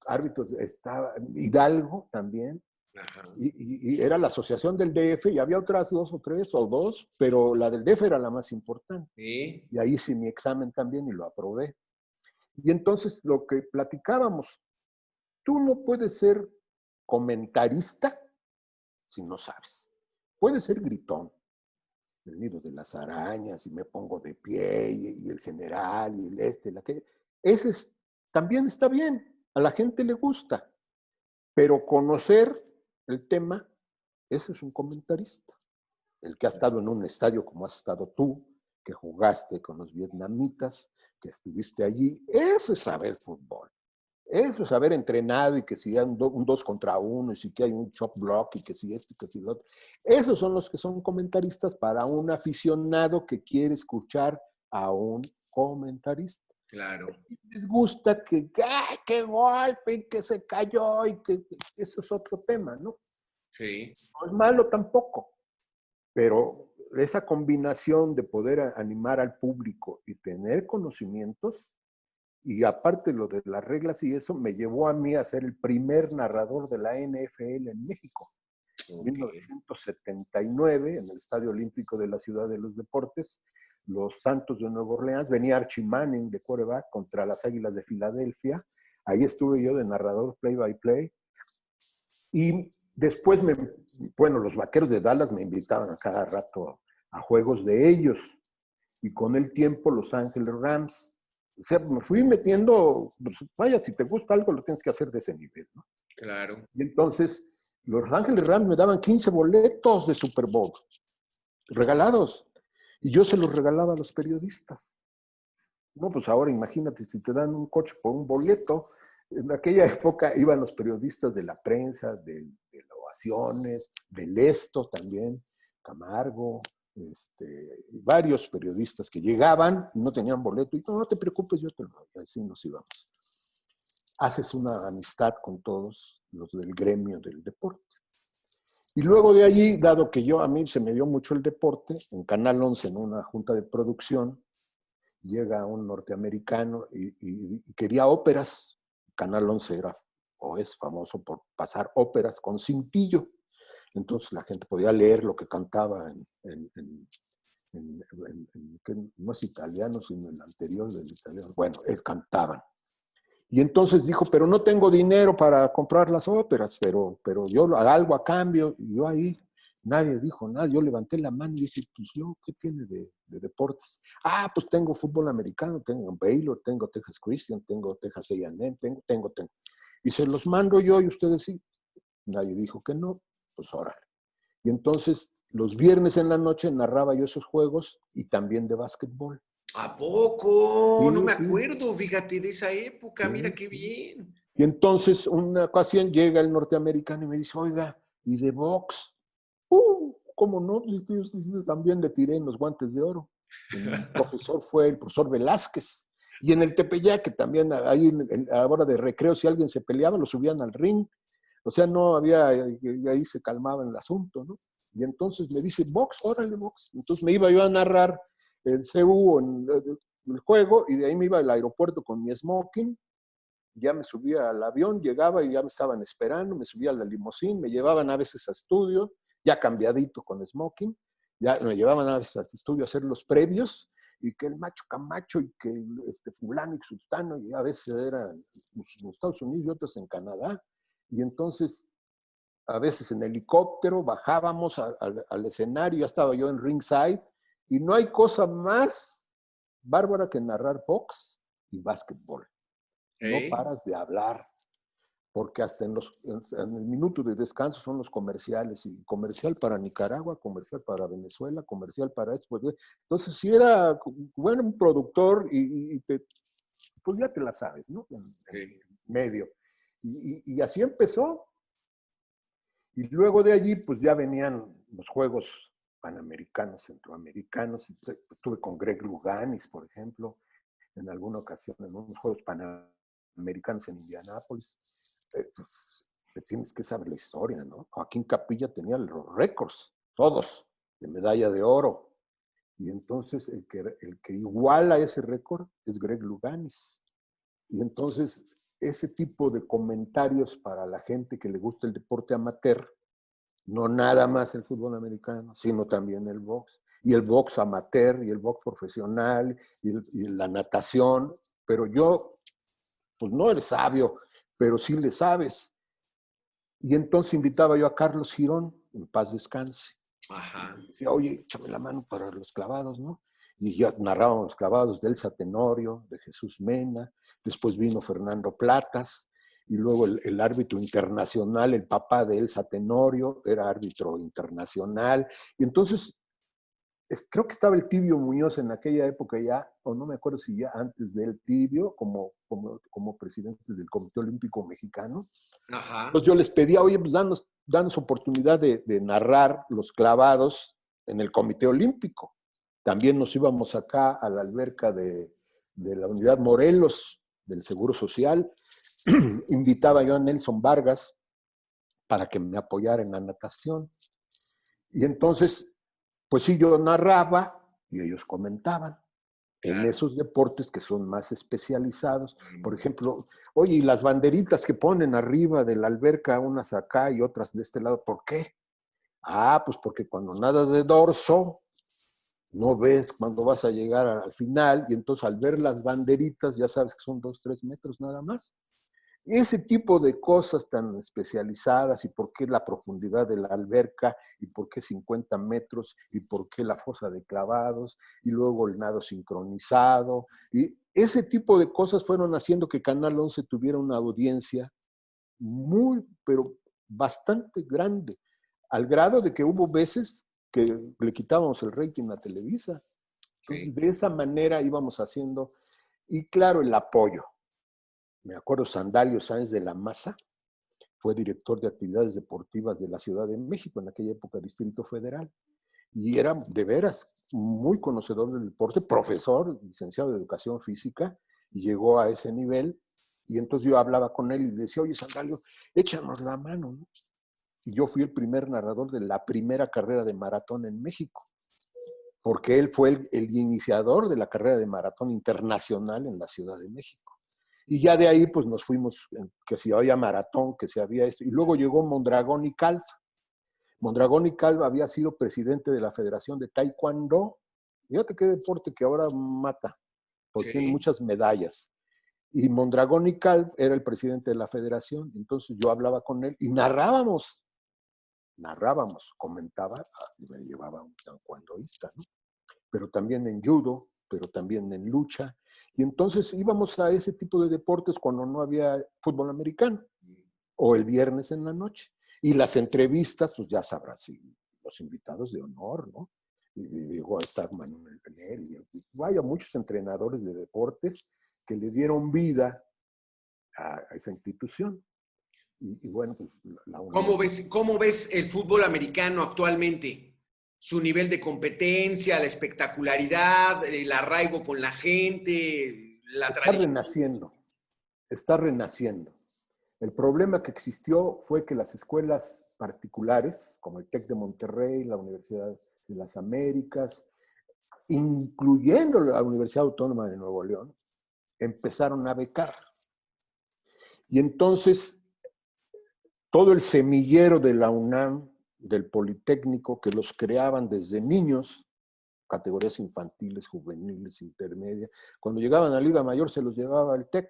árbitros, estaba Hidalgo también, Ajá. y era la asociación del DF, y había otras dos o tres o dos, pero la del DF era la más importante. ¿Sí? Y ahí hice mi examen también y lo aprobé. Y entonces lo que platicábamos, tú no puedes ser comentarista si no sabes. Puedes ser gritón, el nido de las arañas, y me pongo de pie, y el general, y el aquel. Ese también está bien, a la gente le gusta, pero conocer el tema, ese es un comentarista. El que ha estado en un estadio como has estado tú, que jugaste con los vietnamitas, que estuviste allí, eso es saber fútbol. Eso es haber entrenado y que si hay un 2 contra 1 y si que hay un chop block y que si esto y que si lo otro. Esos son los que son comentaristas para un aficionado que quiere escuchar a un comentarista. Claro. Les gusta que, ¡ay, qué golpe! Que se cayó y que eso es otro tema, ¿no? Sí. No es malo tampoco, pero esa combinación de poder animar al público y tener conocimientos, y aparte lo de las reglas y eso, me llevó a mí a ser el primer narrador de la NFL en México. En 1979, en el Estadio Olímpico de la Ciudad de los Deportes, los Santos de Nueva Orleans, venía Archie Manning de quarterback contra las Águilas de Filadelfia. Ahí estuve yo de narrador play-by-play. Y después, los Vaqueros de Dallas me invitaban a cada rato a juegos de ellos. Y con el tiempo, Los Ángeles Rams. O sea, me fui metiendo, pues, vaya, si te gusta algo, lo tienes que hacer de ese nivel, ¿no? Claro. Y entonces, Los Ángeles Rams me daban 15 boletos de Super Bowl, regalados. Y yo se los regalaba a los periodistas. No, pues ahora imagínate, si te dan un coche por un boleto. En aquella época iban los periodistas de la prensa, de Ovaciones, del Esto también, Camargo, varios periodistas que llegaban y no tenían boleto. Y no te preocupes, yo te lo doy. Así nos íbamos. Haces una amistad con todos los del gremio del deporte. Y luego de allí, dado que a mí se me dio mucho el deporte, en Canal 11, en una junta de producción, llega un norteamericano y quería óperas. Canal 11 era o es famoso por pasar óperas con cintillo. Entonces la gente podía leer lo que cantaba no es italiano, sino el anterior del italiano. Bueno, él cantaban. Y entonces dijo, pero no tengo dinero para comprar las óperas, pero yo algo a cambio. Y yo ahí, nadie dijo nada. Yo levanté la mano y dije, pues yo, ¿qué tiene de deportes? Ah, pues tengo fútbol americano, tengo Baylor, tengo Texas Christian, tengo Texas A&M, tengo. Y se los mando yo y ustedes sí. Nadie dijo que no, pues órale. Y entonces, los viernes en la noche narraba yo esos juegos y también de básquetbol. ¿A poco? Sí, No me sí. acuerdo, fíjate, de esa época. Sí, mira qué bien. Y entonces, una ocasión llega el norteamericano y me dice, oiga, ¿y de box? ¿Cómo no? Yo también le tiré en los guantes de oro. El profesor fue el profesor Velázquez. Y en el Tepeyac, que también ahí a la hora de recreo, si alguien se peleaba, lo subían al ring. O sea, no había, y ahí se calmaba el asunto, ¿no? Y entonces me dice, box, órale, box. Entonces me iba yo a narrar el CU en el juego y de ahí me iba al aeropuerto con mi smoking, ya me subía al avión, llegaba y ya me estaban esperando, me subía a la limusín, me llevaban a veces a estudio, ya cambiadito con smoking, ya me llevaban a veces a estudio a hacer los previos, y que el macho Camacho y que fulano y sultano, y a veces eran en Estados Unidos y otros en Canadá, y entonces a veces en helicóptero bajábamos al escenario, ya estaba yo en ringside, y no hay cosa más bárbara que narrar box y básquetbol. No paras de hablar, porque hasta en el minuto de descanso son los comerciales, y comercial para Nicaragua, comercial para Venezuela, comercial para esto. Pues, entonces, si era, bueno, un productor pues ya te la sabes, ¿no? En medio. Y así empezó. Y luego de allí, pues ya venían los Juegos Panamericanos, Centroamericanos. Estuve con Greg Louganis, por ejemplo, en alguna ocasión en unos Juegos Panamericanos en Indianápolis. Pues, te tienes que saber la historia, ¿no? Joaquín Capilla tenía los récords, todos, de medalla de oro. Y entonces el que iguala ese récord es Greg Louganis. Y entonces ese tipo de comentarios para la gente que le gusta el deporte amateur, no nada más el fútbol americano, sino también el box. Y el box amateur, y el box profesional, y la natación. Pero yo, pues no eres sabio, pero sí le sabes. Y entonces invitaba yo a Carlos Girón, en paz descanse. Ajá. Y decía, oye, échame la mano para los clavados, ¿no? Y ya narrábamos los clavados de Elsa Tenorio, de Jesús Mena. Después vino Fernando Platas, y luego el árbitro internacional, el papá de Elsa Tenorio, era árbitro internacional. Y entonces, creo que estaba el Tibio Muñoz en aquella época ya, o no me acuerdo si ya antes del Tibio, como presidente del Comité Olímpico Mexicano. Ajá. Entonces yo les pedía, oye, pues danos oportunidad de narrar los clavados en el Comité Olímpico. También nos íbamos acá a la alberca de la Unidad Morelos, del Seguro Social. Invitaba yo a Nelson Vargas para que me apoyara en la natación. Y entonces, pues sí, yo narraba y ellos comentaban en esos deportes que son más especializados. Por ejemplo, oye, y las banderitas que ponen arriba de la alberca, unas acá y otras de este lado, ¿por qué? Ah, pues porque cuando nadas de dorso, no ves cuando vas a llegar al final, y entonces al ver las banderitas ya sabes que son 2, 3 metros nada más. Ese tipo de cosas tan especializadas, y por qué la profundidad de la alberca, y por qué 50 metros, y por qué la fosa de clavados, y luego el nado sincronizado, y ese tipo de cosas fueron haciendo que Canal 11 tuviera una audiencia muy, pero bastante grande, al grado de que hubo veces que le quitábamos el rating a Televisa. Entonces, de esa manera íbamos haciendo, y claro, el apoyo. Me acuerdo, Sandalio Sáenz de la Maza fue director de actividades deportivas de la Ciudad de México, en aquella época Distrito Federal, y era de veras muy conocedor del deporte, profesor, licenciado de Educación Física, y llegó a ese nivel. Y entonces yo hablaba con él y le decía, oye, Sandalio, échanos la mano, ¿no? Y yo fui el primer narrador de la primera carrera de maratón en México, porque él fue el iniciador de la carrera de maratón internacional en la Ciudad de México. Y ya de ahí, pues nos fuimos, que si había maratón, que si había esto. Y luego llegó Mondragón y Calv. Mondragón y Calv había sido presidente de la Federación de Taekwondo. Fíjate qué deporte que ahora mata, porque tiene muchas medallas. Y Mondragón y Calv era el presidente de la federación. Entonces yo hablaba con él y narrábamos, comentaba, y me llevaba un taekwondoísta, ¿no? Pero también en judo, pero también en lucha. Y entonces íbamos a ese tipo de deportes cuando no había fútbol americano, o el viernes en la noche. Y las entrevistas, pues ya sabrás, los invitados de honor, ¿no? Y llegó a estar Manuel Bener, y vaya, muchos entrenadores de deportes que le dieron vida a esa institución. Y bueno, pues la ¿Cómo ves el fútbol americano actualmente? Su nivel de competencia, la espectacularidad, el arraigo con la gente, la tradición. Está renaciendo. El problema que existió fue que las escuelas particulares, como el TEC de Monterrey, la Universidad de las Américas, incluyendo la Universidad Autónoma de Nuevo León, empezaron a becar. Y entonces, todo el semillero de la UNAM, del Politécnico, que los creaban desde niños, categorías infantiles, juveniles, intermedias, cuando llegaban a Liga Mayor se los llevaba el TEC,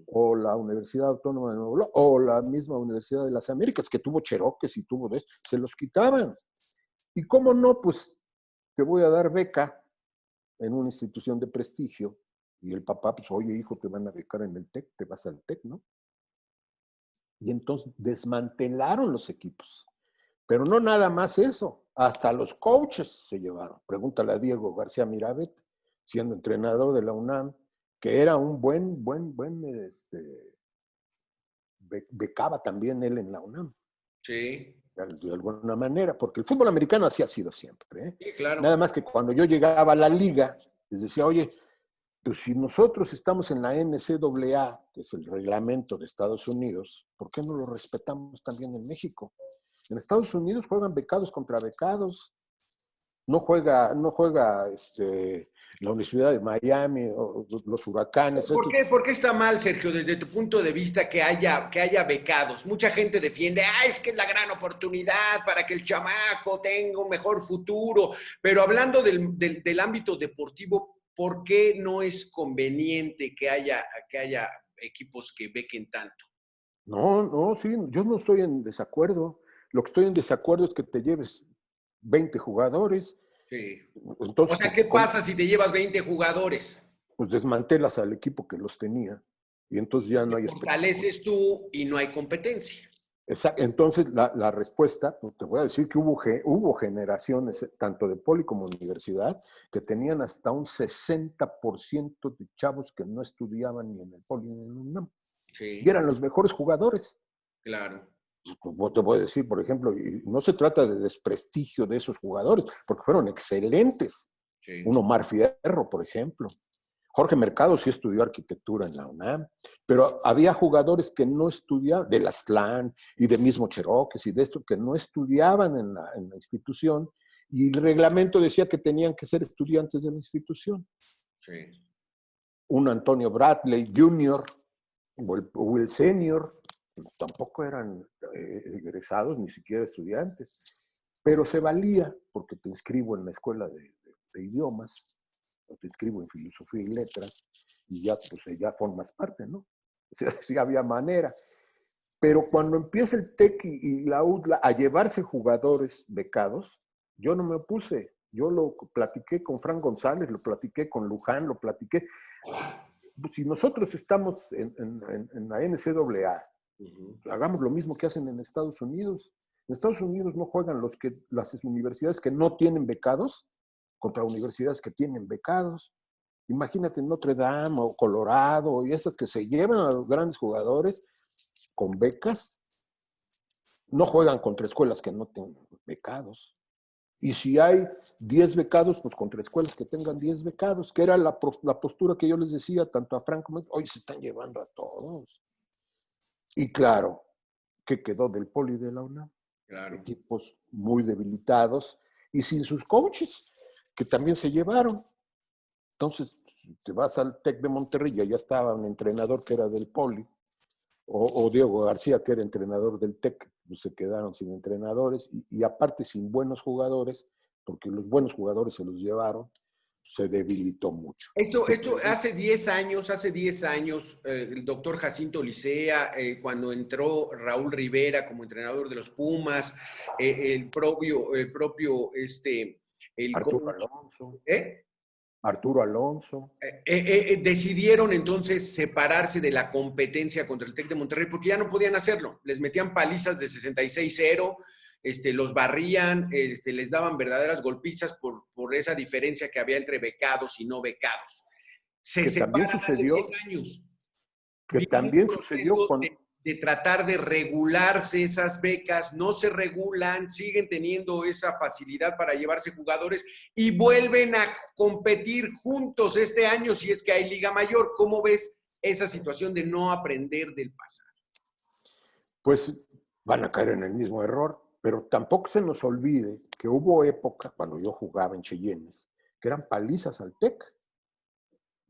o la Universidad Autónoma de Nuevo León, o la misma Universidad de las Américas, que tuvo Cheroques y tuvo de eso, se los quitaban. Y cómo no, pues te voy a dar beca en una institución de prestigio, y el papá, pues, oye, hijo, te van a becar en el TEC, te vas al TEC, ¿no? Y entonces desmantelaron los equipos. Pero no nada más eso, hasta los coaches se llevaron. Pregúntale a Diego García Mirabet, siendo entrenador de la UNAM, que era un becaba también él en la UNAM. Sí. De alguna manera, porque el fútbol americano así ha sido siempre. Sí, claro. Nada más que cuando yo llegaba a la liga, les decía, oye, pues si nosotros estamos en la NCAA, que es el reglamento de Estados Unidos, ¿por qué no lo respetamos también en México? En Estados Unidos juegan becados contra becados. No juega la Universidad de Miami o los Huracanes. ¿Por qué está mal, Sergio, desde tu punto de vista que haya becados? Mucha gente defiende, es que es la gran oportunidad para que el chamaco tenga un mejor futuro. Pero hablando del ámbito deportivo, ¿por qué no es conveniente que haya equipos que bequen tanto? No, sí, yo no estoy en desacuerdo. Lo que estoy en desacuerdo es que te lleves 20 jugadores. Sí. Entonces, o sea, ¿qué pasa si te llevas 20 jugadores? Pues desmantelas al equipo que los tenía y entonces ya no hay fortaleces tú y no hay competencia. Exacto. Entonces, la respuesta, pues te voy a decir que hubo generaciones, tanto de poli como universidad, que tenían hasta un 60% de chavos que no estudiaban ni en el poli ni en el UNAM. Sí. Y eran los mejores jugadores. Claro. Pues te voy a decir, por ejemplo, y no se trata de desprestigio de esos jugadores, porque fueron excelentes. Sí. Un Omar Fierro, por ejemplo. Jorge Mercado sí estudió arquitectura en la UNAM, pero había jugadores que no estudiaban, de la SLAN y de mismo Cheroques y de esto, que no estudiaban en la institución, y el reglamento decía que tenían que ser estudiantes de la institución. Sí. Un Antonio Bradley Jr. o el Senior, tampoco eran egresados, ni siquiera estudiantes, pero se valía, porque te inscribo en la escuela de idiomas, te inscribo en filosofía y letras, y ya, pues, ya formas parte, ¿no? O sea, sí había manera. Pero cuando empieza el TEC y la UDLA a llevarse jugadores becados, yo no me opuse. Yo lo platiqué con Fran González, lo platiqué con Luján, lo platiqué. Pues, si nosotros estamos en la NCAA, hagamos lo mismo que hacen en Estados Unidos. En Estados Unidos no juegan las universidades que no tienen becados contra universidades que tienen becados. Imagínate Notre Dame o Colorado y estas que se llevan a los grandes jugadores con becas, no juegan contra escuelas que no tengan becados. Y si hay 10 becados, pues contra escuelas que tengan 10 becados, que era la postura que yo les decía tanto a Frank como a hoy se están llevando a todos. Y claro, ¿qué quedó del poli de la UNAM? Claro. Equipos muy debilitados y sin sus coaches, que también se llevaron. Entonces, te vas al TEC de Monterrey, ya estaba un entrenador que era del poli, o Diego García, que era entrenador del TEC, pues se quedaron sin entrenadores, y aparte sin buenos jugadores, porque los buenos jugadores se los llevaron, se debilitó mucho. Esto hace 10 años, el doctor Jacinto Licea, cuando entró Raúl Rivera como entrenador de los Pumas, el propio Arturo Alonso. Arturo Alonso. Decidieron entonces separarse de la competencia contra el TEC de Monterrey porque ya no podían hacerlo. Les metían palizas de 66-0, los barrían, les daban verdaderas golpizas por esa diferencia que había entre becados y no becados. Se separan hace 10 años. Que también sucedió con... de tratar de regularse esas becas, no se regulan, siguen teniendo esa facilidad para llevarse jugadores y vuelven a competir juntos este año si es que hay Liga Mayor. ¿Cómo ves esa situación de no aprender del pasado? pues van a caer en el mismo error. Pero tampoco se nos olvide que hubo época, cuando yo jugaba en Cheyennes, que eran palizas al TEC.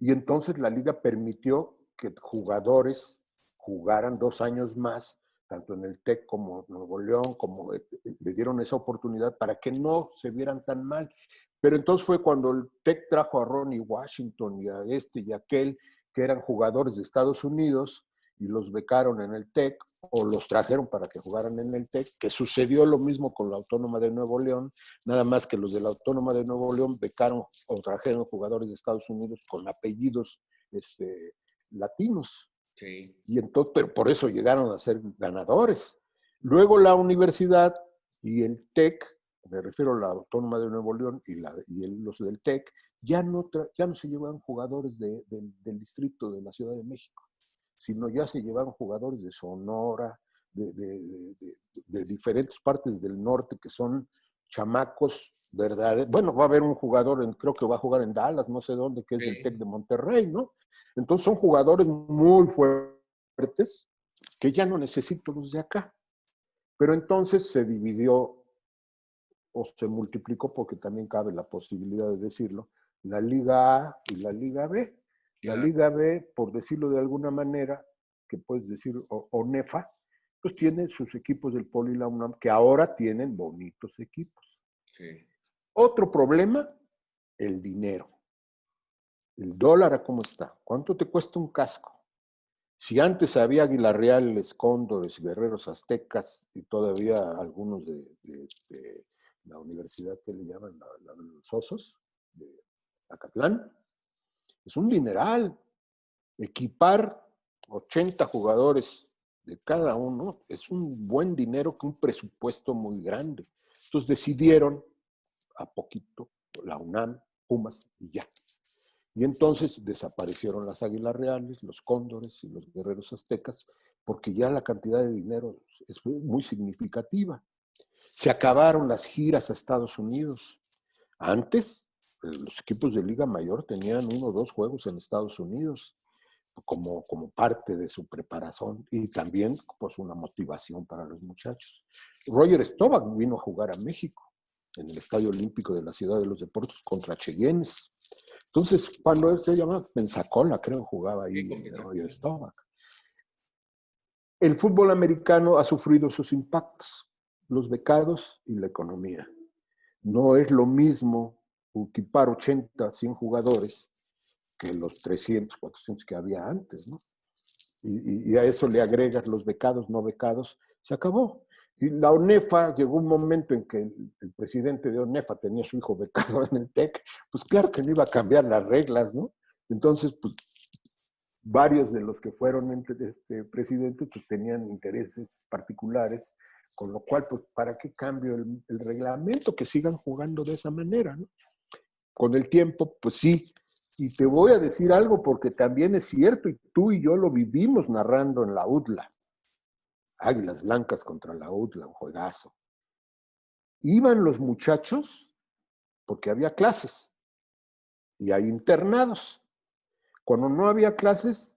Y entonces la liga permitió que jugadores jugaran 2 años más, tanto en el TEC como en Nuevo León, como le dieron esa oportunidad para que no se vieran tan mal. Pero entonces fue cuando el TEC trajo a Ronnie Washington y a este y a aquel, que eran jugadores de Estados Unidos, y los becaron en el TEC, o los trajeron para que jugaran en el TEC, que sucedió lo mismo con la Autónoma de Nuevo León, nada más que los de la Autónoma de Nuevo León becaron o trajeron jugadores de Estados Unidos con apellidos latinos. Sí. Y entonces, pero por eso llegaron a ser ganadores. Luego la universidad y el TEC, me refiero a la Autónoma de Nuevo León los del TEC, ya no se llevan jugadores del distrito de la Ciudad de México, sino ya se llevaron jugadores de Sonora, de diferentes partes del norte, que son chamacos, ¿verdad? Bueno, va a haber un jugador, creo que va a jugar en Dallas, no sé dónde, que es del TEC de Monterrey, ¿no? Entonces son jugadores muy fuertes que ya no necesito los de acá. Pero entonces se dividió o se multiplicó, porque también cabe la posibilidad de decirlo, la Liga A y la Liga B. La Liga B, por decirlo de alguna manera, que puedes decir ONEFA, pues tiene sus equipos del Poli y la UNAM, que ahora tienen bonitos equipos. Sí. Otro problema, el dinero. El dólar, ¿cómo está? ¿Cuánto te cuesta un casco? Si antes había Águilas Reales, Cóndores, Guerreros Aztecas y todavía algunos de la universidad que le llaman los Osos, de Acatlán, es un dineral. Equipar 80 jugadores de cada uno es un buen dinero, con un presupuesto muy grande. Entonces decidieron a poquito la UNAM, Pumas y ya. Y entonces desaparecieron las Águilas Reales, los Cóndores y los Guerreros Aztecas, porque ya la cantidad de dinero es muy significativa. Se acabaron las giras a Estados Unidos. Antes, los equipos de Liga Mayor tenían 1 o 2 juegos en Estados Unidos como parte de su preparación, y también pues una motivación para los muchachos. Roger Staubach vino a jugar a México en el Estadio Olímpico de la Ciudad de los Deportes contra Cheyennes. Entonces, cuando él se llama Pensacola, creo, jugaba ahí Roger Staubach. El fútbol americano ha sufrido sus impactos, los becados y la economía. No es lo mismo equipar 80, 100 jugadores que los 300, 400 que había antes, ¿no? Y a eso le agregas los becados, no becados, se acabó. Y la ONEFA, llegó un momento en que el presidente de ONEFA tenía a su hijo becado en el TEC, pues claro que no iba a cambiar las reglas, ¿no? Entonces, pues varios de los que fueron presidentes pues tenían intereses particulares, con lo cual, pues, ¿para qué cambio el reglamento? Que sigan jugando de esa manera, ¿no? Con el tiempo, pues sí. Y te voy a decir algo porque también es cierto, y tú y yo lo vivimos narrando en la UDLA. Águilas Blancas contra la UDLA, un juegazo. Iban los muchachos porque había clases y hay internados. Cuando no había clases,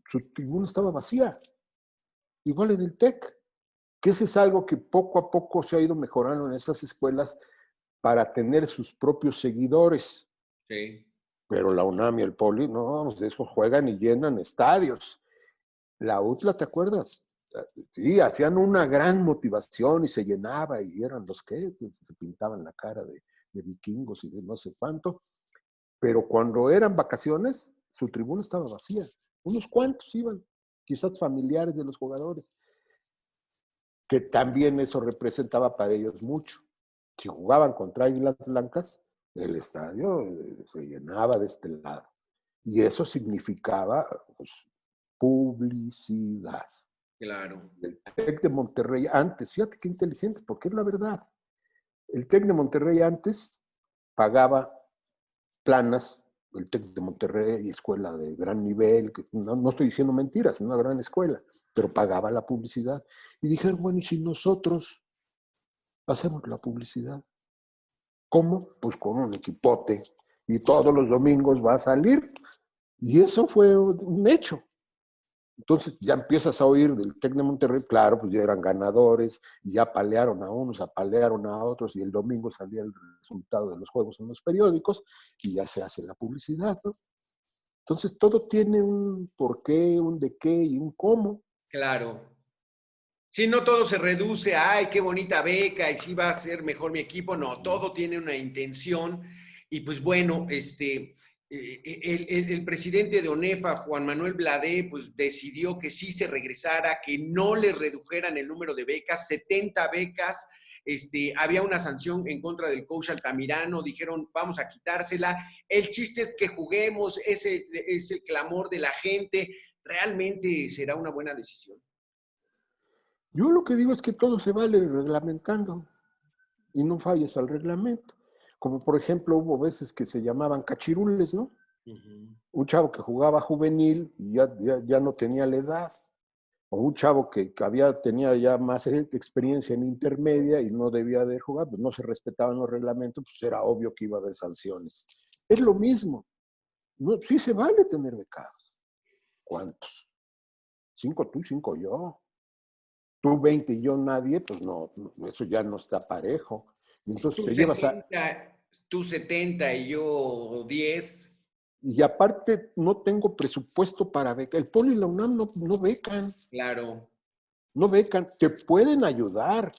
su tribuna estaba vacía. Igual en el TEC, que eso es algo que poco a poco se ha ido mejorando en esas escuelas para tener sus propios seguidores. Sí. Pero la UNAM y el Poli, no, de eso juegan y llenan estadios. La UTLA, ¿te acuerdas? Sí, hacían una gran motivación y se llenaba, y eran los que se pintaban la cara de vikingos y de no sé cuánto. Pero cuando eran vacaciones, su tribuna estaba vacía. Unos cuantos iban, quizás familiares de los jugadores, que también eso representaba para ellos mucho. Si jugaban contra Águilas Blancas, el estadio se llenaba de este lado. Y eso significaba, pues, publicidad. Claro. El TEC de Monterrey antes, fíjate qué inteligente, porque es la verdad. El TEC de Monterrey antes pagaba planas, el TEC de Monterrey, escuela de gran nivel, que no estoy diciendo mentiras, es una gran escuela, pero pagaba la publicidad. Y dijeron, bueno, ¿y si nosotros hacemos la publicidad? ¿Cómo? Pues con un equipote, y todos los domingos va a salir. Y eso fue un hecho. Entonces ya empiezas a oír del TEC de Monterrey, claro, pues ya eran ganadores, y ya apalearon a unos, apalearon a otros, y el domingo salía el resultado de los juegos en los periódicos, y ya se hace la publicidad, ¿no? Entonces todo tiene un por qué, un de qué y un cómo. Claro. Sí, no todo se reduce a, ay, qué bonita beca y sí va a ser mejor mi equipo. No, todo tiene una intención. Y pues bueno, el presidente de ONEFA, Juan Manuel Bladé, pues decidió que sí se regresara, que no les redujeran el número de becas, 70 becas. Había una sanción en contra del coach Altamirano, dijeron, vamos a quitársela. El chiste es que juguemos, ese es el clamor de la gente. ¿Realmente será una buena decisión? Yo lo que digo es que todo se vale reglamentando y no falles al reglamento. Como por ejemplo hubo veces que se llamaban cachirules, ¿no? Un chavo que jugaba juvenil y ya no tenía la edad. O un chavo que tenía ya más experiencia en intermedia y no debía de jugar, pues no se respetaban los reglamentos, pues era obvio que iba a haber sanciones. Es lo mismo. No, sí se vale tener becados. ¿Cuántos? 5 tú, 5 yo. Tú 20 y yo nadie, pues no, eso ya no está parejo. Entonces Tú te llevas a... 70, tú 70 y yo 10. Y aparte no tengo presupuesto para becar. El Poli y la UNAM no becan. Claro. No becan. Te pueden ayudar.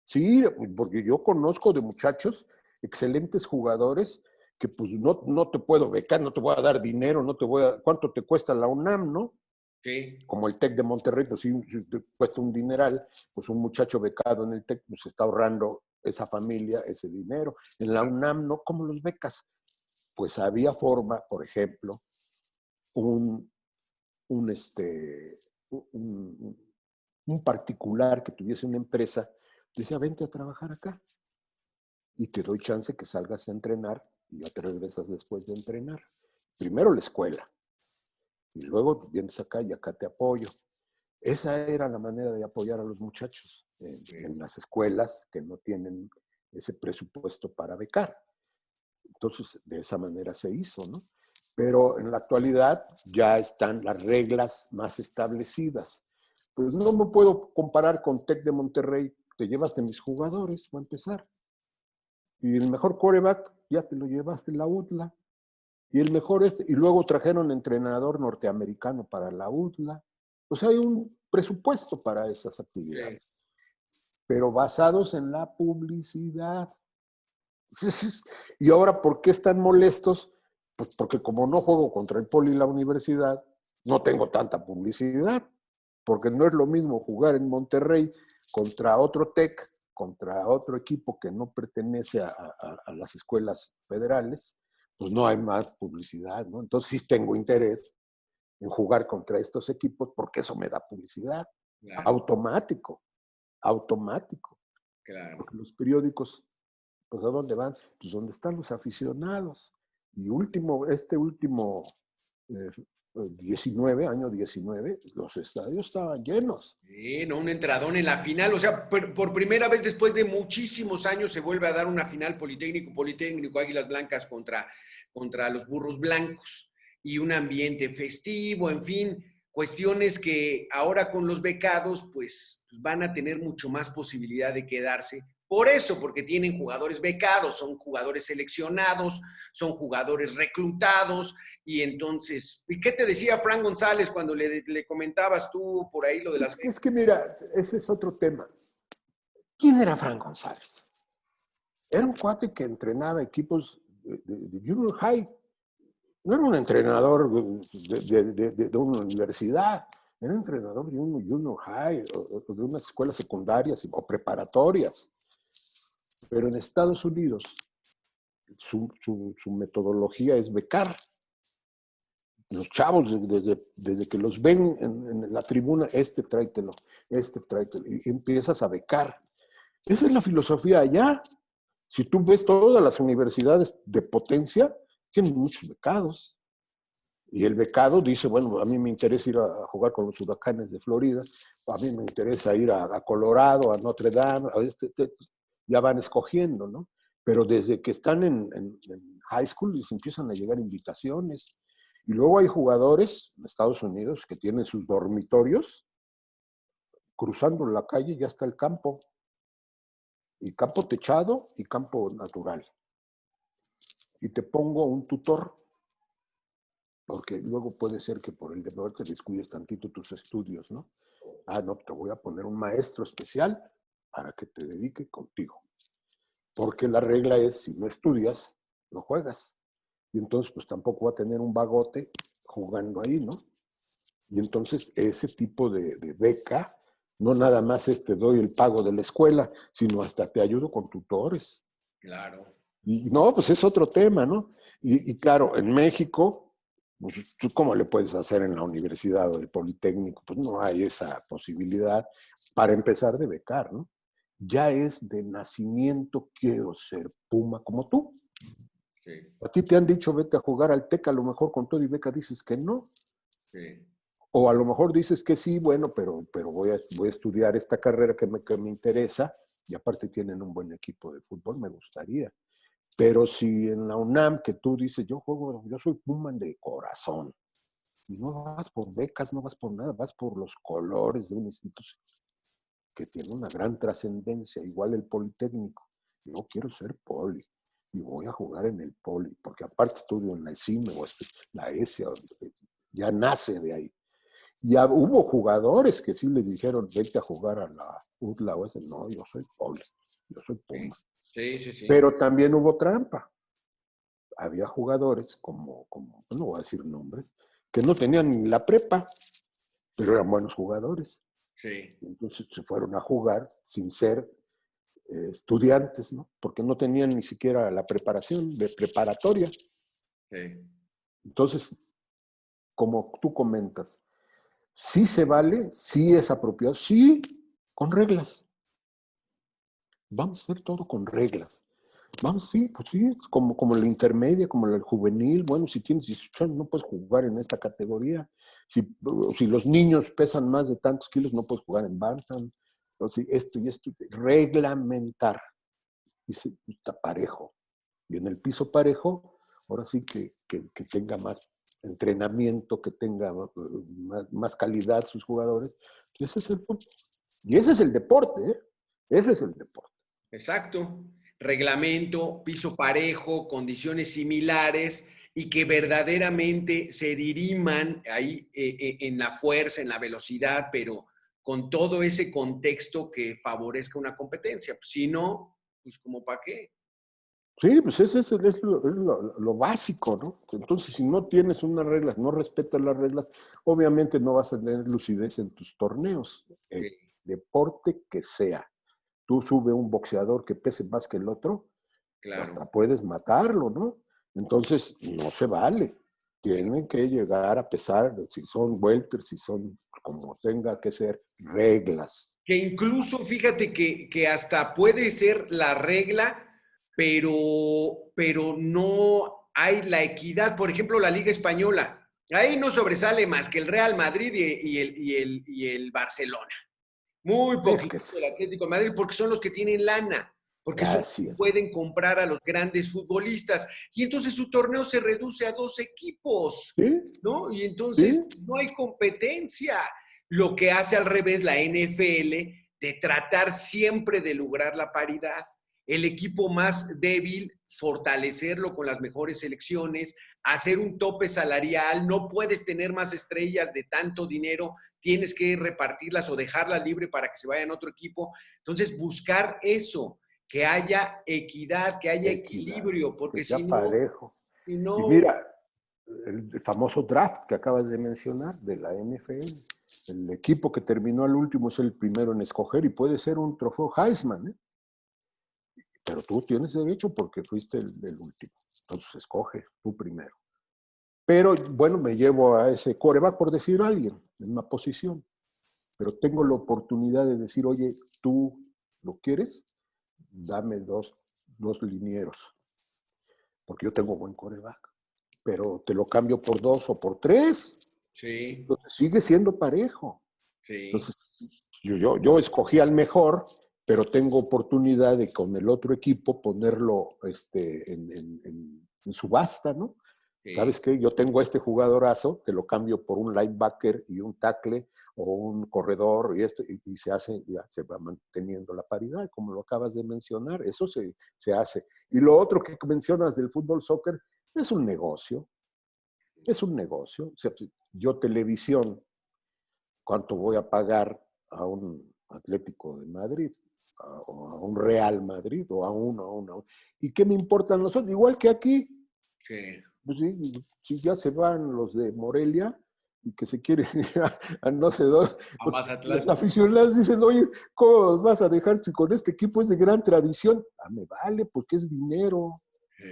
Sí, porque yo conozco de muchachos, excelentes jugadores, que pues no te puedo becar, no te voy a dar dinero, no te voy a... ¿Cuánto te cuesta la UNAM, no? Sí. Como el TEC de Monterrey, pues sí, te cuesta un dineral, pues un muchacho becado en el TEC, pues está ahorrando esa familia ese dinero. En la UNAM, ¿no? ¿Cómo los becas? Pues había forma, por ejemplo, un, un, este, un, un particular que tuviese una empresa, decía, vente a trabajar acá y te doy chance que salgas a entrenar y ya te regresas después de entrenar. Primero la escuela y luego vienes acá y acá te apoyo. Esa era la manera de apoyar a los muchachos en las escuelas que no tienen ese presupuesto para becar. Entonces, de esa manera se hizo, ¿no? Pero en la actualidad ya están las reglas más establecidas. Pues no me puedo comparar con TEC de Monterrey, te llevas de mis jugadores, va a empezar. Y el mejor quarterback, ya te lo llevaste la UDLA. Y el mejor y luego trajeron entrenador norteamericano para la UDLA. O sea, hay un presupuesto para esas actividades, pero basados en la publicidad. Y ahora, ¿por qué están molestos? Pues porque como no juego contra el Poli y la universidad, no tengo tanta publicidad, porque no es lo mismo jugar en Monterrey contra otro TEC, contra otro equipo que no pertenece a las escuelas federales, pues no hay más publicidad, ¿no? Entonces sí tengo interés en jugar contra estos equipos porque eso me da publicidad. Claro. Automático. Claro. Porque los periódicos, pues ¿a dónde van? Pues donde están los aficionados. Y este último 19, año 19, los estadios estaban llenos. Sí, no, un entradón en la final. O sea, por primera vez después de muchísimos años se vuelve a dar una final Politécnico, Águilas Blancas contra los Burros Blancos. Y un ambiente festivo, en fin, cuestiones que ahora con los becados, pues van a tener mucho más posibilidad de quedarse. Por eso, porque tienen jugadores becados, son jugadores seleccionados, son jugadores reclutados, y entonces, ¿y qué te decía Frank González cuando le comentabas tú por ahí lo de las... Es que mira, ese es otro tema. ¿Quién era Frank González? Era un cuate que entrenaba equipos de junior high. No era un entrenador de una universidad, era entrenador de un junior high o de unas escuelas secundarias o preparatorias. Pero en Estados Unidos su metodología es becar. Los chavos, desde que los ven en la tribuna, tráetelo, y empiezas a becar. Esa es la filosofía allá. Si tú ves todas las universidades de potencia, tienen muchos becados. Y el becado dice, bueno, a mí me interesa ir a jugar con los Huracanes de Florida, a mí me interesa ir a Colorado, a Notre Dame, ya van escogiendo, ¿no? Pero desde que están en high school les empiezan a llegar invitaciones. Y luego hay jugadores en Estados Unidos que tienen sus dormitorios, cruzando la calle ya está el campo, y campo techado y campo natural. Y te pongo un tutor, porque luego puede ser que por el deber te descuides tantito tus estudios, ¿no? Ah, no, te voy a poner un maestro especial para que te dedique contigo. Porque la regla es, si no estudias, no juegas. Y entonces, pues tampoco va a tener un vagote jugando ahí, ¿no? Y entonces, ese tipo de beca, no nada más te doy el pago de la escuela, sino hasta te ayudo con tutores. Claro. Y no, pues es otro tema, ¿no? Y claro, en México, pues, ¿tú cómo le puedes hacer en la universidad o el Politécnico? Pues no hay esa posibilidad para empezar de becar, ¿no? Ya es de nacimiento, quiero ser Puma como tú. Sí. A ti te han dicho vete a jugar al TEC, a lo mejor con todo y beca dices que no. Sí. O a lo mejor dices que sí, bueno, pero voy a estudiar esta carrera que me interesa y aparte tienen un buen equipo de fútbol, me gustaría. Pero si en la UNAM que tú dices, yo soy Puma de corazón, y no vas por becas, no vas por nada, vas por los colores de una institución que tiene una gran trascendencia, igual el Politécnico. Yo quiero ser poli y voy a jugar en el poli, porque aparte estudio en la ESIME o la ESE, ya nace de ahí. Ya hubo jugadores que sí le dijeron, vete a jugar a la UTLA o ese. No, yo soy poli, yo soy Puma. Sí, sí, sí. Pero también hubo trampa. Había jugadores, no voy a decir nombres, que no tenían ni la prepa, pero eran buenos jugadores. Sí. Entonces se fueron a jugar sin ser estudiantes, ¿no? Porque no tenían ni siquiera la preparación de preparatoria. Sí. Entonces, como tú comentas, sí se vale, sí es apropiado, sí, con reglas. Vamos a hacer todo con reglas. Vamos, sí, pues sí, como la intermedia, como el juvenil. Bueno, si tienes 18 años no puedes jugar en esta categoría. Si los niños pesan más de tantos kilos, no puedes jugar en bantam. Entonces, esto y esto, reglamentar. Y sí, está parejo. Y en el piso parejo, ahora sí que tenga más entrenamiento, que tenga más calidad sus jugadores. Y ese es el fútbol. Y ese es el deporte, ¿eh? Ese es el deporte. Exacto. Reglamento, piso parejo, condiciones similares y que verdaderamente se diriman ahí en la fuerza, en la velocidad, pero con todo ese contexto que favorezca una competencia. Si no, pues como para qué. Sí, pues ese es lo básico, ¿no? Entonces, si no tienes unas reglas, no respetas las reglas, obviamente no vas a tener lucidez en tus torneos, el Sí, deporte que sea. Tú sube un boxeador que pese más que el otro, claro. hasta puedes matarlo, ¿no? Entonces, no se vale. Tienen que llegar a pesar, si son welter, si son como tenga que ser, reglas. Que incluso fíjate que hasta puede ser la regla, pero no hay la equidad. Por ejemplo, la Liga Española. Ahí no sobresale más que el Real Madrid y el Barcelona. Muy Es poquito que el Atlético de Madrid, porque son los que tienen lana, porque son los así que es. pueden comprar a los grandes futbolistas. Y entonces su torneo se reduce a 2 equipos, ¿Sí? ¿no? Y entonces ¿Sí? no hay competencia. Lo que hace al revés la NFL de tratar siempre de lograr la paridad. El equipo más débil, fortalecerlo con las mejores selecciones, hacer un tope salarial, no puedes tener más estrellas de tanto dinero, tienes que repartirlas o dejarlas libre para que se vayan a otro equipo. Entonces, buscar eso, que haya equidad, que haya Equidad, equilibrio, que porque sea si no, parejo. si Y no, mira, el famoso draft que acabas de mencionar de la NFL, el equipo que terminó al último es el primero en escoger y puede ser un trofeo Heisman, ¿eh? Pero tú tienes derecho porque fuiste el último. Entonces escoge tú primero. Pero bueno, me llevo a ese coreback por decir a alguien en una posición. Pero tengo la oportunidad de decir, oye, tú lo quieres, dame dos linieros, porque yo tengo buen coreback. Pero te lo cambio por 2 o por 3. sí, Entonces sigue siendo parejo. sí, Entonces yo escogí al mejor, pero tengo oportunidad de con el otro equipo ponerlo en subasta, ¿no? ¿Sabes qué? Yo tengo a este jugadorazo, te lo cambio por un linebacker y un tackle o un corredor y se hace, ya se va manteniendo la paridad, como lo acabas de mencionar, eso se hace. Y lo otro que mencionas del fútbol soccer es un negocio, es un negocio. O sea, yo televisión, ¿cuánto voy a pagar a un Atlético de Madrid? O a un Real Madrid, o a uno. ¿Y qué me importan los otros? Igual que aquí. Sí. Pues sí, si ya se van los de Morelia y que se quieren ir a no sé dónde, A pues Mazatlán. los aficionados dicen, oye, ¿cómo los vas a dejar si con este equipo es de gran tradición? Ah, me vale, porque es dinero. Sí.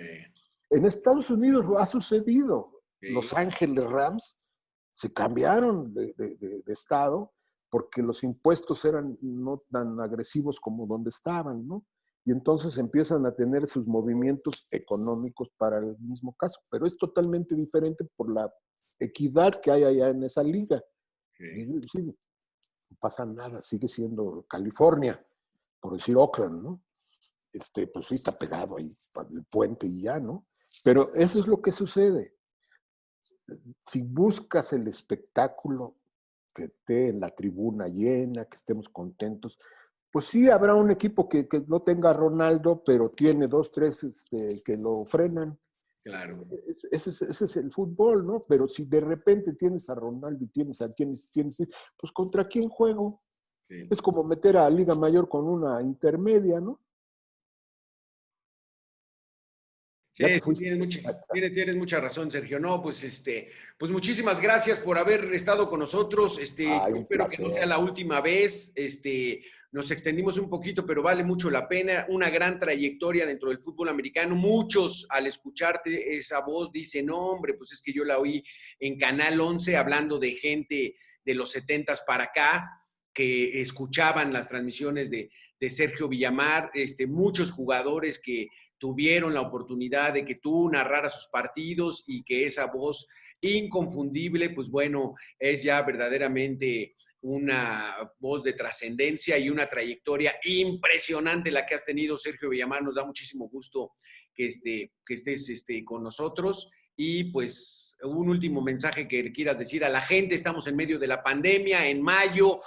En Estados Unidos lo ha sucedido. Sí. Los Ángeles Rams se cambiaron de estado porque los impuestos eran no tan agresivos como donde estaban, ¿no? Y entonces empiezan a tener sus movimientos económicos para el mismo caso. Pero es totalmente diferente por la equidad que hay allá en esa liga. Sí. Sí, no pasa nada, sigue siendo California, por decir Oakland, ¿no? Pues sí, está pegado ahí, el puente y ya, ¿no? Pero eso es lo que sucede. Si buscas el espectáculo, que esté en la tribuna llena, que estemos contentos, pues sí, habrá un equipo que no tenga a Ronaldo, pero tiene dos, tres que lo frenan. Claro. Ese es el fútbol, ¿no? Pero si de repente tienes a Ronaldo y tienes, pues ¿contra quién juego? Sí. Es como meter a Liga Mayor con una intermedia, ¿no? Sí, Ya te sí, fuiste. Ahí está. tienes mucha razón, Sergio. No, pues pues muchísimas gracias por haber estado con nosotros. Ay, Yo un espero que no sea placer. la última vez. Nos extendimos un poquito, pero vale mucho la pena. Una gran trayectoria dentro del fútbol americano. Muchos, al escucharte esa voz, dicen, no, hombre, pues es que yo la oí en Canal 11 hablando de gente de los 70s para acá, que escuchaban las transmisiones de Sergio Villamar, muchos jugadores que tuvieron la oportunidad de que tú narraras sus partidos y que esa voz inconfundible, pues bueno, es ya verdaderamente una voz de trascendencia y una trayectoria impresionante la que has tenido, Sergio Villamar. Nos da muchísimo gusto que estés con nosotros. Y pues un último mensaje que quieras decir a la gente. Estamos en medio de la pandemia, en mayo,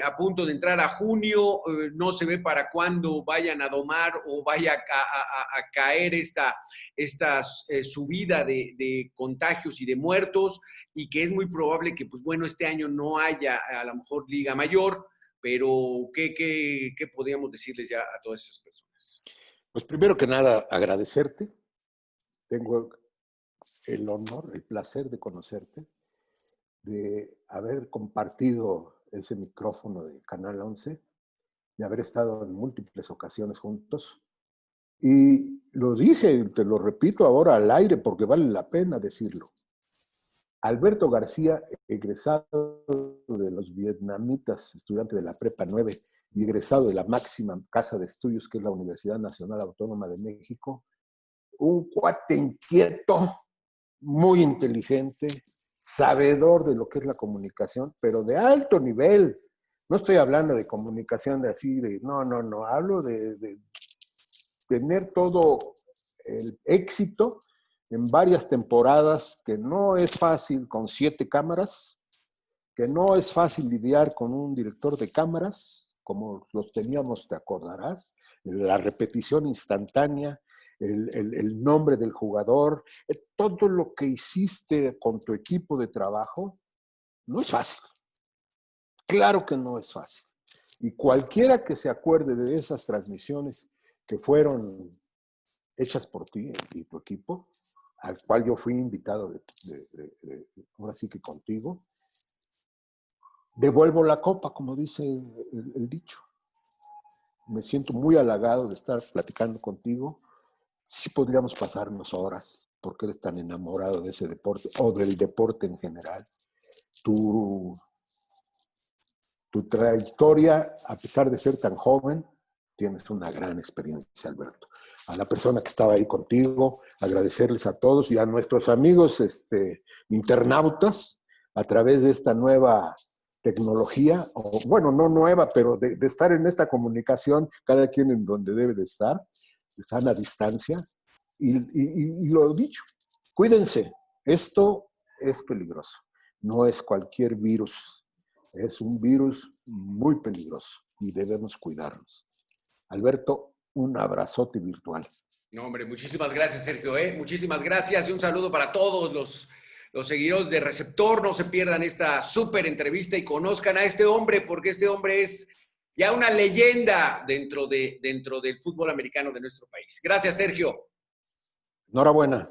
a punto de entrar a junio, no se ve para cuándo vayan a domar o vaya a caer esta subida de contagios y de muertos, y que es muy probable que, pues bueno, este año no haya a lo mejor Liga Mayor, pero ¿qué podríamos decirles ya a todas esas personas? Pues primero que nada, agradecerte. Tengo el honor, el placer de conocerte, de haber compartido ese micrófono de Canal 11, de haber estado en múltiples ocasiones juntos. Y lo dije, te lo repito ahora al aire porque vale la pena decirlo. Alberto García, egresado de los vietnamitas, estudiante de la Prepa 9 y egresado de la máxima casa de estudios que es la Universidad Nacional Autónoma de México, un cuate inquieto, muy inteligente, sabedor de lo que es la comunicación, pero de alto nivel. No estoy hablando de comunicación de así, no, hablo de tener todo el éxito en varias temporadas, que no es fácil con 7 cámaras, que no es fácil lidiar con un director de cámaras, como los teníamos, te acordarás, la repetición instantánea, el nombre del jugador, todo lo que hiciste con tu equipo de trabajo, no es fácil. Claro que no es fácil. Y cualquiera que se acuerde de esas transmisiones que fueron hechas por ti y tu equipo, al cual yo fui invitado ahora sí que contigo, devuelvo la copa, como dice el dicho. Me siento muy halagado de estar platicando contigo. Sí podríamos pasarnos horas, porque eres tan enamorado de ese deporte, o del deporte en general. Tu trayectoria, a pesar de ser tan joven, tienes una gran experiencia, Alberto. A la persona que estaba ahí contigo, agradecerles a todos y a nuestros amigos internautas, a través de esta nueva tecnología, o bueno, no nueva, pero de estar en esta comunicación, cada quien en donde debe de estar, están a distancia. Y lo dicho, cuídense, esto es peligroso, no es cualquier virus, es un virus muy peligroso y debemos cuidarnos. Alberto, un abrazote virtual. No, hombre, muchísimas gracias, Sergio, ¿eh? Muchísimas gracias y un saludo para todos los seguidores de Receptor. No se pierdan esta súper entrevista y conozcan a este hombre, porque este hombre es ya una leyenda dentro del fútbol americano de nuestro país. Gracias, Sergio. Enhorabuena.